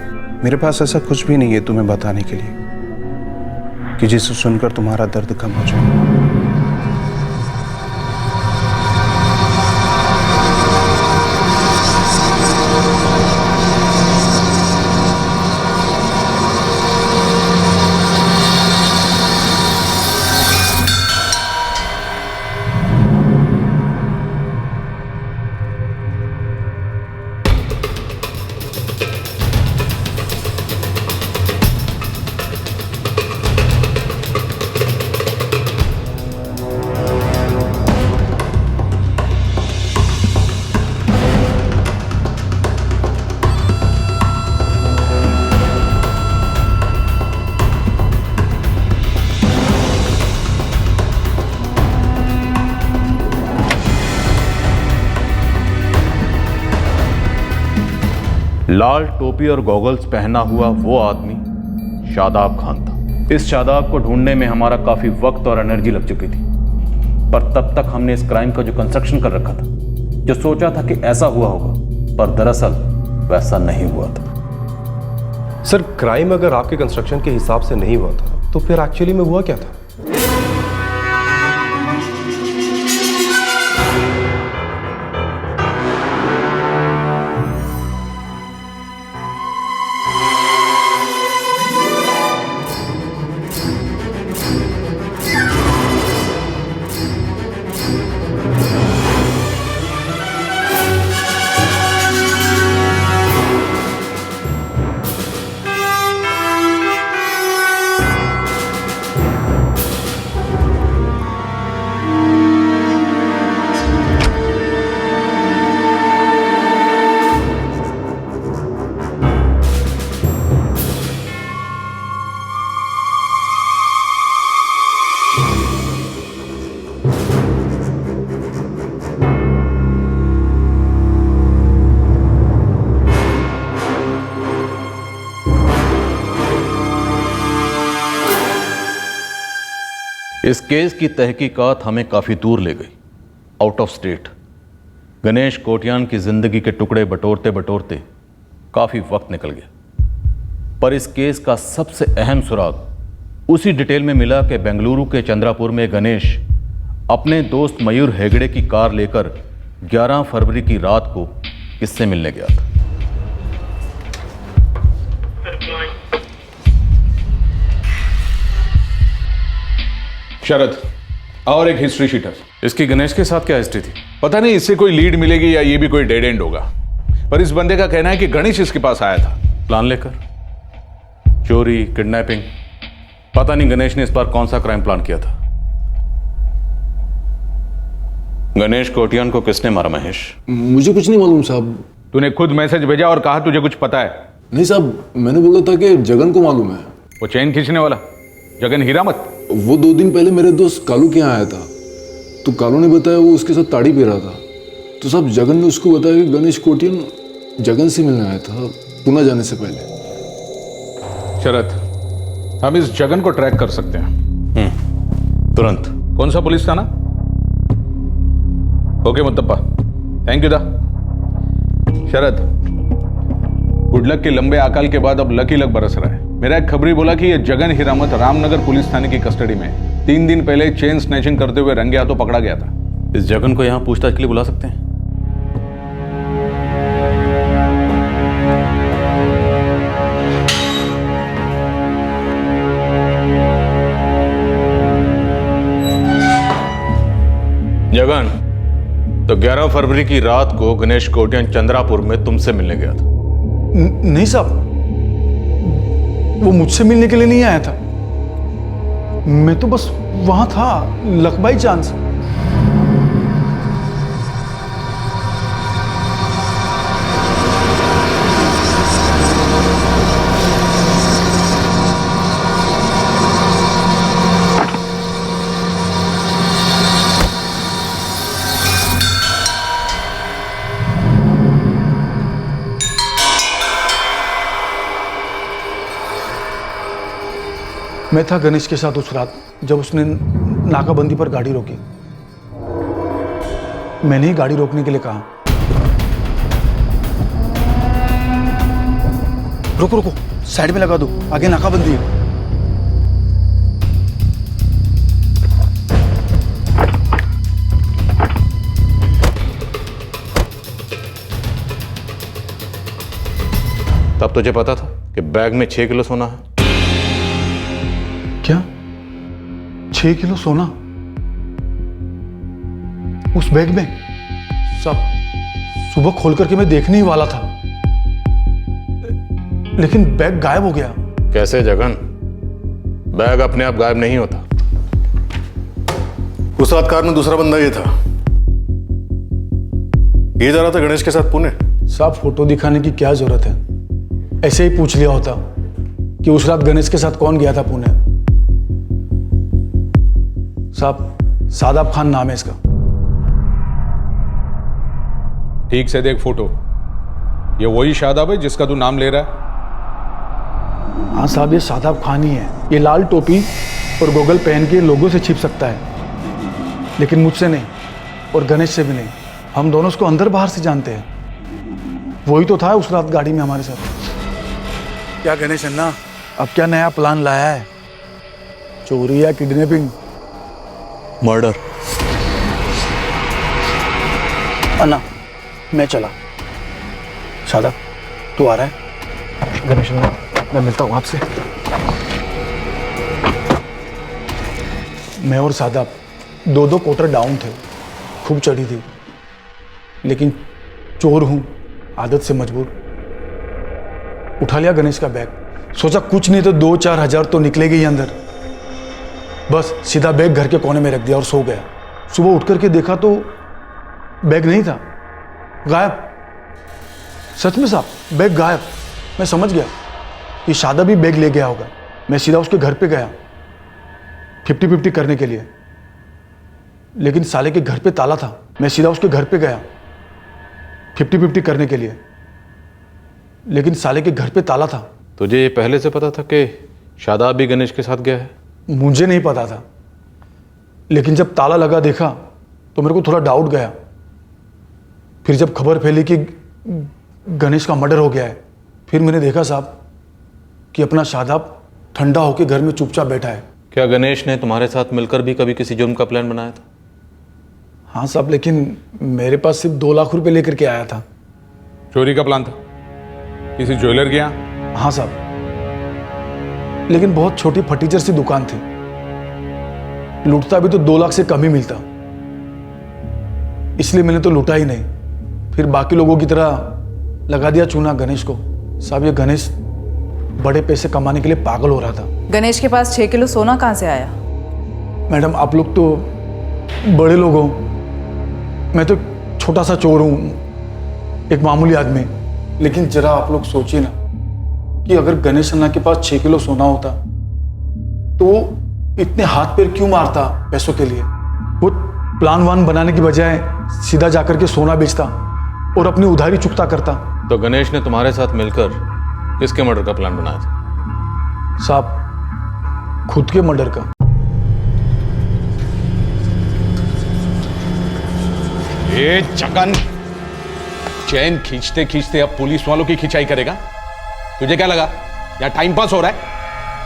मेरे पास ऐसा कुछ भी नहीं है तुम्हें बताने के लिए कि जिसे सुनकर तुम्हारा दर्द कम हो जाए। लाल टोपी और गॉगल्स पहना हुआ वो आदमी शादाब खान था। इस शादाब को ढूंढने में हमारा काफी वक्त और एनर्जी लग चुकी थी, पर तब तक हमने इस क्राइम का जो कंस्ट्रक्शन कर रखा था, जो सोचा था कि ऐसा हुआ होगा, पर दरअसल वैसा नहीं हुआ था। सर, क्राइम अगर आपके कंस्ट्रक्शन के हिसाब से नहीं हुआ था तो फिर एक्चुअली में हुआ क्या था? इस केस की तहकीकात हमें काफी दूर ले गई, out of state. Ganesh Kotian की जिंदगी के टुकड़े बटोरते बटोरते काफी वक्त निकल गया, पर इस केस का सबसे अहम सुराग उसी डिटेल में मिला कि बेंगलुरु के चंद्रापुर में गणेश अपने दोस्त मयूर हेगड़े की कार लेकर 11 फरवरी की रात को किससे मिलने गया था। शरद, और एक हिस्ट्री शीट है। इसकी गणेश के साथ क्या हिस्ट्री थी? पता नहीं इससे कोई लीड मिलेगी या ये भी कोई डेड एंड होगा, पर इस बंदे का कहना है कि गणेश इसके पास आया था प्लान लेकर। चोरी, किडनैपिंग, पता नहीं गणेश ने इस बार कौन सा क्राइम प्लान किया था। गणेश कोटियान को किसने मारा महेश? मुझे कुछ नहीं मालूम साहब। तूने खुद मैसेज भेजा और कहा तुझे कुछ पता है? नहीं साहब, मैंने बोला था कि जगन को मालूम है। वो चेन खींचने वाला जगन हीरामत? वो 2 दिन पहले मेरे दोस्त कालू के यहाँ आया था, तो कालू ने बताया वो उसके साथ ताड़ी पी रहा था। तो साहब जगन ने उसको बताया कि गणेश कोटियान जगन से मिलने आया था पुणे जाने से पहले। शरद, हम इस जगन को ट्रैक कर सकते हैं तुरंत। कौन सा पुलिस थाना? ओके मुत्तप्पा, थैंक यू दा। शरद, गुडलक के लंबे अकाल के बाद अब लकी लक बरस रहा है। मेरा एक खबरी बोला कि ये जगन हीरामत रामनगर पुलिस थाने की कस्टडी में 3 दिन पहले चेन स्नैचिंग करते हुए रंगे हाथों पकड़ा गया था। इस जगन को यहां पूछताछ के लिए बुला सकते हैं? जगन, तो 11 फरवरी की रात को गणेश कोटियान चंद्रापुर में तुमसे मिलने गया था? नहीं साहब, वो मुझसे मिलने के लिए नहीं आया था। मैं तो बस वहां था लक बाई चांस। मैं था गणेश के साथ उस रात जब उसने नाकाबंदी पर गाड़ी रोकी। मैंने ही गाड़ी रोकने के लिए कहा। रुको रुको, साइड में लगा दो, आगे नाकाबंदी है। तब तुझे पता था कि बैग में 6 किलो सोना है? क्या 6 किलो सोना उस बैग में? सब सुबह खोल करके मैं देखने ही वाला था, लेकिन बैग गायब हो गया। कैसे जगन? बैग अपने आप गायब नहीं होता। उस रात कार में दूसरा बंदा ये था, ये जा रहा था गणेश के साथ पुणे। साहब फोटो दिखाने की क्या जरूरत है, ऐसे ही पूछ लिया होता कि उस रात गणेश के साथ कौन गया था पुणे। साहब सादाब खान नाम है इसका। ठीक से देख फोटो, ये वही शादाब है जिसका तू नाम ले रहा है? हाँ साहब, ये शादाब खान ही है। ये लाल टोपी और गोगल पहन के लोगों से छिप सकता है, लेकिन मुझसे नहीं और गणेश से भी नहीं। हम दोनों उसको अंदर बाहर से जानते हैं। वही तो था उस रात गाड़ी में हमारे साथ। क्या गणेश अन्ना, अब क्या नया प्लान लाया है? चोरी या किडनैपिंग? मर्डर। अन्ना मैं चला। शादाब तू आ रहा है? गणेश अन्ना मैं मिलता हूँ आपसे। मैं और सादाब दो क्वार्टर डाउन थे, खूब चढ़ी थी, लेकिन चोर हूं, आदत से मजबूर। उठा लिया गणेश का बैग, सोचा कुछ नहीं तो 2-4 हज़ार तो निकलेगी ही अंदर। बस सीधा बैग घर के कोने में रख दिया और सो गया। सुबह उठ करके देखा तो बैग नहीं था, गायब। सच में साहब, बैग गायब। मैं समझ गया कि शादाब भी बैग ले गया होगा। मैं सीधा उसके घर पे गया 50-50 करने के लिए, लेकिन साले के घर पे ताला था। मैं सीधा उसके घर पे गया 50-50 करने के लिए, लेकिन साले के घर पे ताला था। तुझे ये पहले से पता था कि शादाब भी गणेश के साथ गया है? मुझे नहीं पता था, लेकिन जब ताला लगा देखा तो मेरे को थोड़ा डाउट गया। फिर जब खबर फैली कि गणेश का मर्डर हो गया है, फिर मैंने देखा साहब कि अपना शादाब ठंडा होकर घर में चुपचाप बैठा है। क्या गणेश ने तुम्हारे साथ मिलकर भी कभी किसी जुर्म का प्लान बनाया था? हाँ साहब, लेकिन मेरे पास सिर्फ 2 लाख रुपए लेकर के आया था। चोरी का प्लान था किसी ज्वेलर के यहाँ? हाँ साहब, लेकिन बहुत छोटी फर्नीचर सी दुकान थी। लूटता भी तो 2 लाख से कम ही मिलता, इसलिए मैंने तो लूटा ही नहीं। फिर बाकी लोगों की तरह लगा दिया चूना गणेश को। साहब ये गणेश बड़े पैसे कमाने के लिए पागल हो रहा था। गणेश के पास 6 किलो सोना कहाँ से आया? मैडम आप लोग तो बड़े लोग हो, मैं तो छोटा सा चोर हूँ, एक मामूली आदमी। लेकिन जरा आप लोग सोचिए ना कि अगर गणेश अन्ना के पास 6 किलो सोना होता तो इतने हाथ पैर क्यों मारता पैसों के लिए? वो प्लान वान बनाने की बजाय सीधा जाकर के सोना बेचता और अपनी उधारी चुकता करता। तो गणेश ने तुम्हारे साथ मिलकर किसके मर्डर का प्लान बनाया था? साहब खुद के मर्डर का। ये चकन चैन खींचते खींचते अब पुलिस वालों की खिंचाई करेगा? तुझे क्या लगा या टाइम पास हो रहा है?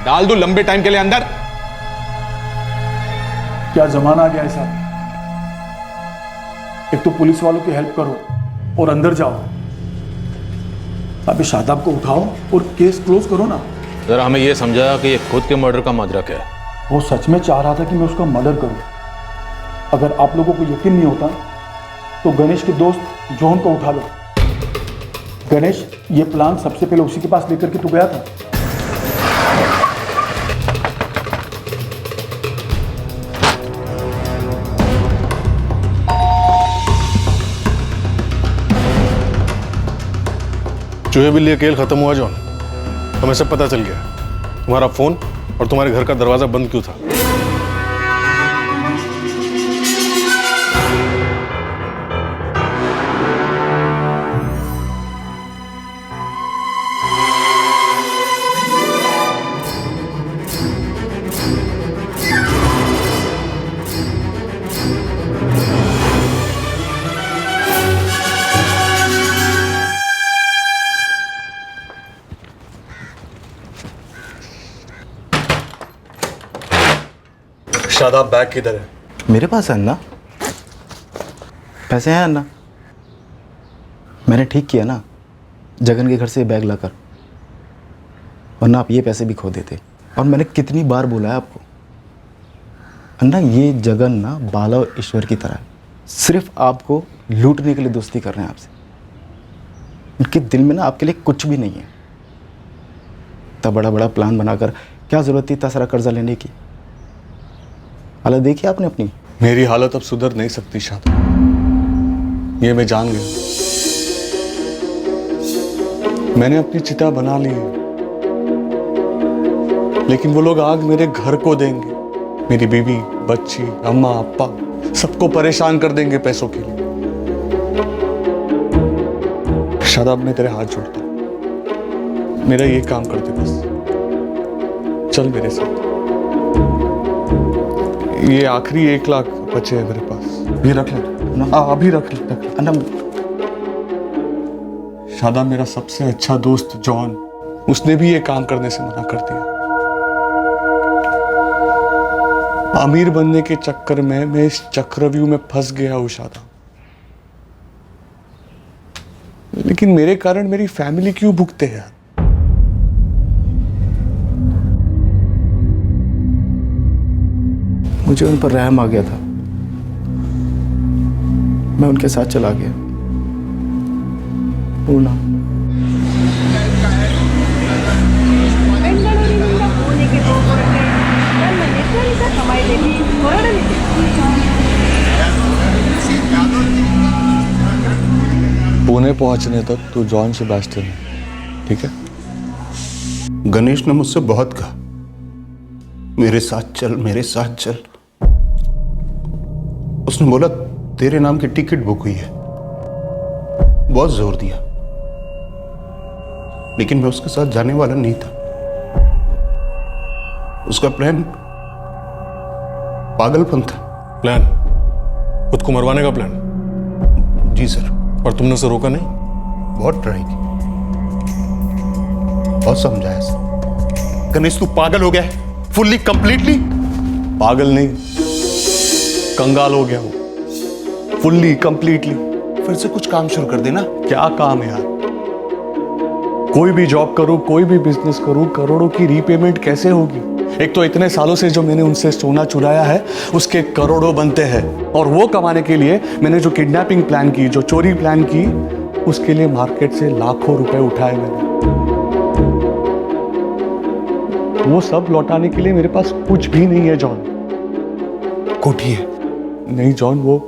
डाल दो लंबे टाइम के लिए अंदर। क्या जमाना आ गया है साहब, एक तो पुलिस वालों की हेल्प करो और अंदर जाओ। अभी शादाब को उठाओ और केस क्लोज करो ना। जरा हमें यह समझाया कि ये खुद के मर्डर का माजरा क्या है? वो सच में चाह रहा था कि मैं उसका मर्डर करूं। अगर आप लोगों को यकीन नहीं होता तो गणेश के दोस्त जॉन को उठा लो। गणेश ये प्लान सबसे पहले उसी के पास लेकर के तू गया था। चूहे बिल्ली खेल खत्म हुआ जॉन, हमें सब पता चल गया। तुम्हारा फोन और तुम्हारे घर का दरवाजा बंद क्यों था? शादाब, बैग किधर है? मेरे पास है अन्ना। पैसे हैं अन्ना? मैंने ठीक किया ना जगन के घर से बैग लाकर, वरना आप ये पैसे भी खो देते। और मैंने कितनी बार बोला है आपको अन्ना, ये जगन ना बाला और ईश्वर की तरह है, सिर्फ आपको लूटने के लिए दोस्ती कर रहे हैं आपसे। उनके दिल में ना आपके लिए कुछ भी नहीं है। इतना बड़ा बड़ा प्लान बनाकर क्या जरूरत थी इतना सारा कर्जा लेने की? हालत देखी आपने अपनी। मेरी हालत अब सुधर नहीं सकती शादाब, ये मैं जान गया। मैंने अपनी चिता बना ली है, लेकिन वो लोग आग मेरे घर को देंगे। मेरी बीवी, बच्ची, अम्मा, अप्पा सबको परेशान कर देंगे पैसों के लिए। शादाब, मैं तेरे हाथ जोड़ता हूं, मेरा ये काम कर दे बस। चल मेरे साथ। ये आखिरी 1 लाख बचे हैं मेरे पास, ये रख ले। अभी रख ले। शादाब, मेरा सबसे अच्छा दोस्त जॉन, उसने भी ये काम करने से मना कर दिया। अमीर बनने के चक्कर में मैं इस चक्रव्यूह में फंस गया हूं शादाब। लेकिन मेरे कारण मेरी फैमिली क्यों भुगते हैं? मुझे उन पर रहम आ गया था, मैं उनके साथ चला गया। पूर्णा, पुणे पहुंचने तक तू जॉन सेबेस्टियन है, ठीक है? गणेश ने मुझसे बहुत कहा मेरे साथ चल, मेरे साथ चल। उसने बोला तेरे नाम की टिकट बुक हुई है, बहुत जोर दिया, लेकिन मैं उसके साथ जाने वाला नहीं था। उसका प्लान पागलपन था। प्लान? खुद को मरवाने का प्लान? जी सर। और तुमने उसे रोका नहीं? बहुत ट्राई की, बहुत समझाया सर। गणेश तू पागल हो गया है, फुल्ली कंप्लीटली। पागल नहीं, कंगाल हो गया हूं, फुल्ली कंप्लीटली। फिर से कुछ काम शुरू कर देना। क्या काम है यार? कोई भी जॉब करूं, कोई भी बिजनेस करूं, करोड़ों की रीपेमेंट कैसे होगी? एक तो इतने सालों से जो मैंने उनसे सोना चुराया है उसके करोड़ों बनते हैं, और वो कमाने के लिए मैंने जो किडनैपिंग प्लान की, जो चोरी प्लान की, उसके लिए मार्केट से लाखों रुपए उठाए मैंने। वो सब लौटाने के लिए मेरे पास कुछ भी नहीं है जॉन। कोठी है? नहीं जॉन, वो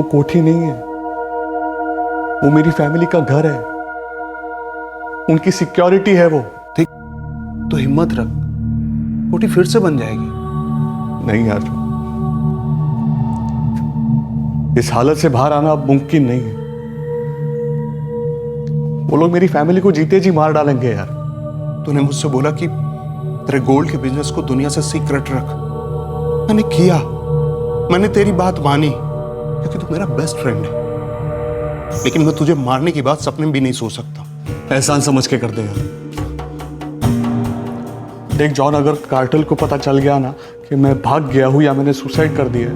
कोठी नहीं है, वो मेरी फैमिली का घर है, उनकी सिक्योरिटी है वो। ठीक, तो हिम्मत रख, कोठी फिर से बन जाएगी। नहीं यार, इस हालत से बाहर आना अब मुमकिन नहीं है। वो लोग मेरी फैमिली को जीते जी मार डालेंगे यार। तूने मुझसे बोला कि तेरे गोल्ड के बिजनेस को दुनिया से सीक्रेट रख। मैंने किया, मैंने तेरी बात मानी, क्योंकि तू मेरा बेस्ट फ्रेंड है। लेकिन मैं तुझे मारने की बात सपने में भी नहीं सोच सकता। एहसान समझ के कर दे यार। देख जॉन, अगर कार्टेल को पता चल गया ना कि मैं भाग गया हूं या मैंने सुसाइड कर दिया है,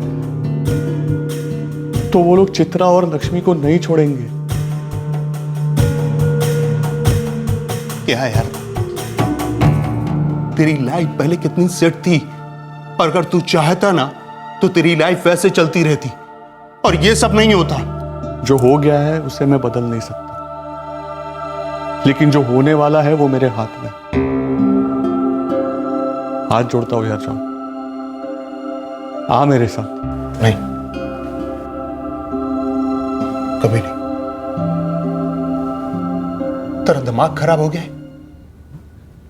तो वो लोग चित्रा और लक्ष्मी को नहीं छोड़ेंगे। क्या है यार, तेरी लाइफ पहले कितनी सेट थी, और अगर तू चाहता ना तो तेरी लाइफ वैसे चलती रहती, और ये सब नहीं होता। जो हो गया है उसे मैं बदल नहीं सकता, लेकिन जो होने वाला है वो मेरे हाथ में। हाथ जोड़ता हूं यार जॉन, आ मेरे साथ। नहीं, कभी नहीं। तेरा दिमाग खराब हो गया है,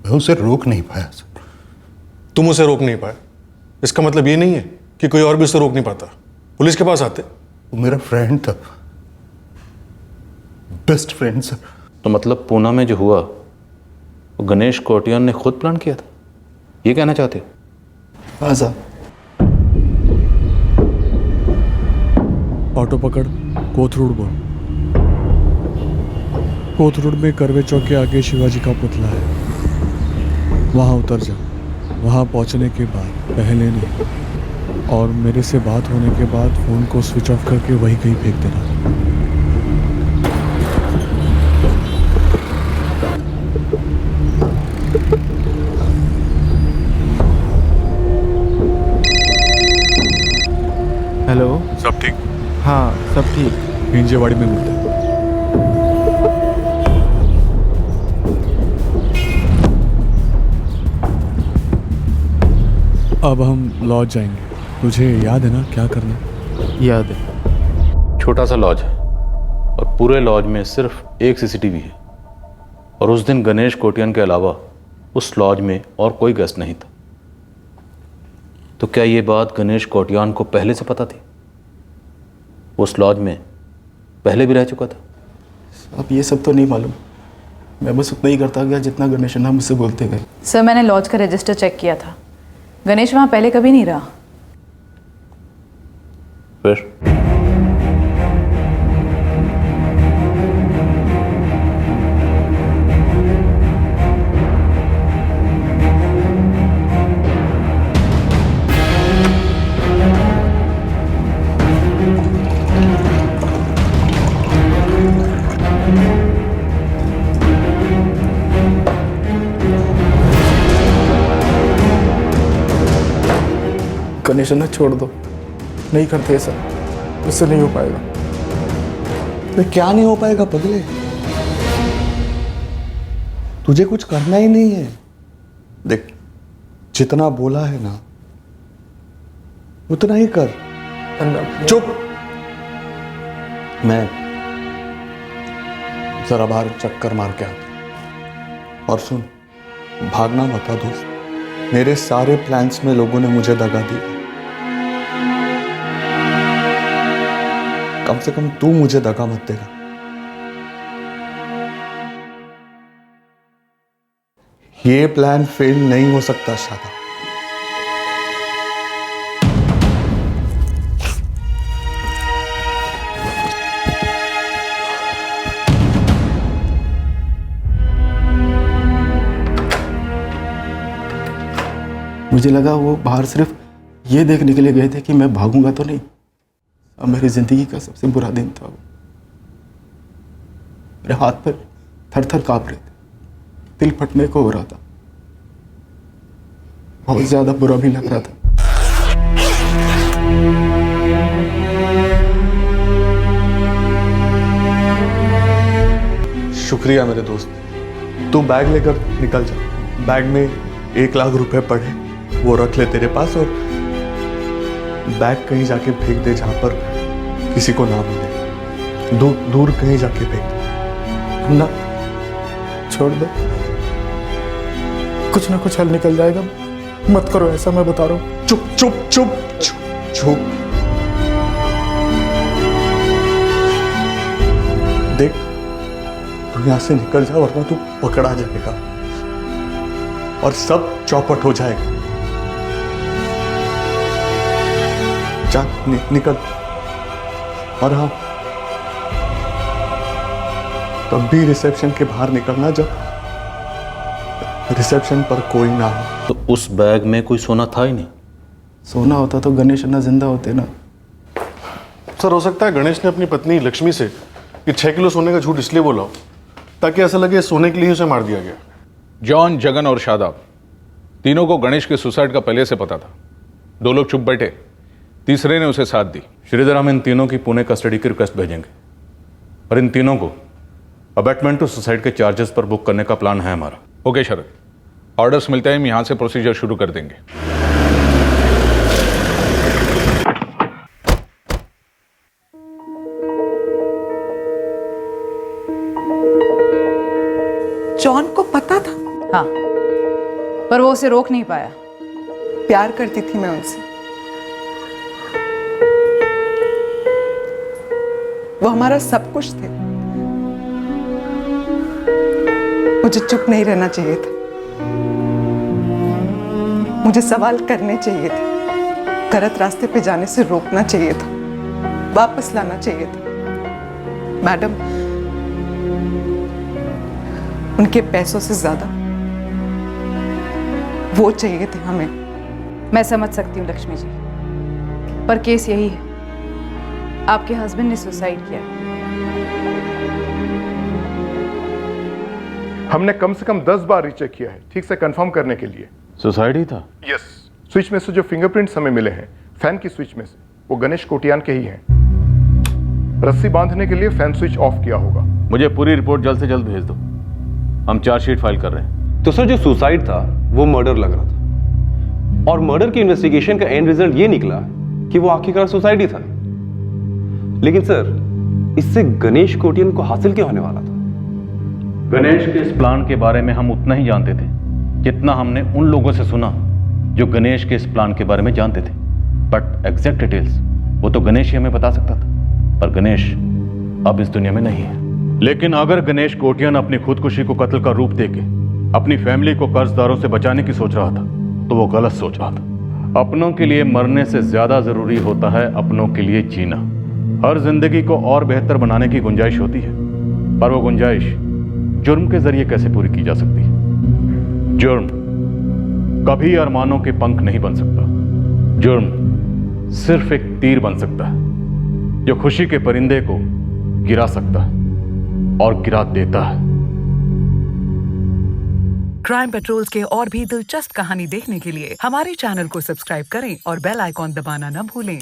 मैं उसे रोक नहीं पाया। तुम उसे रोक नहीं पाए, इसका मतलब ये नहीं है कि कोई और भी उसे रोक नहीं पाता। पुलिस के पास आते। वो मेरा फ्रेंड था, बेस्ट फ्रेंड सर। तो मतलब पूना में जो हुआ वो गणेश कोटियान ने खुद प्लान किया था, ये कहना चाहते हो? हाँ सर। ऑटो पकड़, कोथरूड बोल। कोथरूड में करवे चौक के आगे शिवाजी का पुतला है, वहां उतर जा। वहाँ पहुँचने के बाद पहले नहीं और मेरे से बात होने के बाद फ़ोन को स्विच ऑफ करके वही कहीं फेंक देना। हेलो। सब ठीक? हाँ सब ठीक। हिंजेवाड़ी में मिलते हैं। अब हम लॉज जाएंगे। तुझे याद है ना क्या करना? याद है। छोटा सा लॉज है और पूरे लॉज में सिर्फ एक सीसीटीवी है और उस दिन गणेश कोटियान के अलावा उस लॉज में और कोई गेस्ट नहीं था। तो क्या ये बात गणेश कोटियान को पहले से पता थी? उस लॉज में पहले भी रह चुका था? अब ये सब तो नहीं मालूम, मैं बस उतना ही करता गया जितना गणेश अन्ना मुझसे बोलते गए। सर मैंने लॉज का रजिस्टर चेक किया था, गणेश वहाँ पहले कभी नहीं रहा। फिर? गणेश अन्ना छोड़ दो, नहीं करते ऐसा, उससे नहीं हो पाएगा। तो क्या नहीं हो पाएगा पगले? तुझे कुछ करना ही नहीं है। देख, जितना बोला है ना उतना ही कर। चुप। मैं जरा बाहर चक्कर मार के आता। और सुन, भागना मत दोस्त। मेरे सारे प्लान्स में लोगों ने मुझे दगा दी। कम से कम तू मुझे दगा मत देगा। ये प्लान फेल नहीं हो सकता शादा। मुझे लगा वो बाहर सिर्फ ये देखने के लिए गए थे कि मैं भागूंगा तो नहीं। अब मेरी जिंदगी का सबसे बुरा दिन था वो। मेरे हाथ पर थर थर कांप रहे थे, दिल फटने को हो रहा था, बहुत ज्यादा बुरा भी लग रहा था। शुक्रिया मेरे दोस्त। तू बैग लेकर निकल जा। बैग में 1 लाख रुपए पड़े, वो रख ले तेरे पास और बैग कहीं जाके फेंक दे जहां पर किसी को ना मिले। दूर कहीं जाके फेंक दे। ना छोड़ दो, कुछ ना कुछ हल निकल जाएगा। मत करो ऐसा, मैं बता रहा हूं। चुप चुप चुप चुप चुप। देख, तू यहां से निकल जा वरना तू पकड़ा जाएगा और सब चौपट हो जाएगा। जा निकल। और हाँ, तब भी रिसेप्शन के बाहर निकलना जब रिसेप्शन पर कोई ना हो। तो उस बैग में कोई सोना था ही नहीं। सोना होता तो गणेश अन्ना जिंदा होते ना। सर, हो सकता है गणेश ने अपनी पत्नी लक्ष्मी से कि 6 किलो सोने का झूठ इसलिए बोला हो ताकि ऐसा लगे सोने के लिए उसे मार दिया गया। जॉन, जगन और शादाब तीनों को गणेश के सुसाइड का पहले से पता था। 2 लोग चुप बैठे, तीसरे ने उसे साथ दी। श्रीधर, हम इन तीनों की पुणे कस्टडी की रिक्वेस्ट भेजेंगे और इन तीनों को अबैटमेंट टू सुसाइड के चार्जेस पर बुक करने का प्लान है हमारा। ओके शरद, ऑर्डर्स मिलते ही हम यहां से प्रोसीजर शुरू कर देंगे। जॉन को पता था? हाँ, पर वो उसे रोक नहीं पाया। प्यार करती थी मैं उनसे, वो हमारा सब कुछ थे। मुझे चुप नहीं रहना चाहिए था, मुझे सवाल करने चाहिए थे, गलत रास्ते पे जाने से रोकना चाहिए था, वापस लाना चाहिए था। मैडम, उनके पैसों से ज्यादा वो चाहिए थे हमें। मैं समझ सकती हूँ लक्ष्मी जी, पर केस यही है, आपके हस्बैंड ने सुसाइड किया। हमने कम से कम 10 बार रीचेक किया है ठीक से कंफर्म करने के लिए। सुसाइड ही था? यस, स्विच में से जो फिंगरप्रिंट्स हमें मिले हैं फैन की स्विच में से, वो गणेश कोटियान के ही हैं। रस्सी बांधने के लिए फैन स्विच ऑफ किया होगा। मुझे पूरी रिपोर्ट जल्द से जल्द भेज दो, हम चार्जशीट फाइल कर रहे हैं। तो सर जो सुसाइड था वो मर्डर लग रहा था, और मर्डर की इन्वेस्टिगेशन का एंड रिजल्ट ये निकला कि वो आखिरकार सुसाइड ही था। लेकिन सर इससे गणेश कोटियन को हासिल क्या होने वाला था? गणेश के इस प्लान के बारे में हम उतना ही जानते थे जितना हमने उन लोगों से सुना जो गणेश के इस प्लान के बारे में जानते थे। बट एग्जैक्ट डिटेल्स वो तो गणेश ही हमें बता सकता था, पर गणेश अब इस दुनिया में नहीं है। लेकिन अगर गणेश कोटियन अपनी खुदकुशी को कत्ल का रूप देके अपनी फैमिली को कर्जदारों से बचाने की सोच रहा था, तो वो गलत सोच रहा था। अपनों के लिए मरने से ज्यादा जरूरी होता है अपनों के लिए जीना। हर जिंदगी को और बेहतर बनाने की गुंजाइश होती है, पर वो गुंजाइश जुर्म के जरिए कैसे पूरी की जा सकती है? जुर्म कभी अरमानों के पंख नहीं बन सकता। जुर्म सिर्फ एक तीर बन सकता है जो खुशी के परिंदे को गिरा सकता है और गिरा देता है। क्राइम पेट्रोल्स के और भी दिलचस्प कहानी देखने के लिए हमारे चैनल को सब्सक्राइब करें और बेल आइकॉन दबाना न भूलें।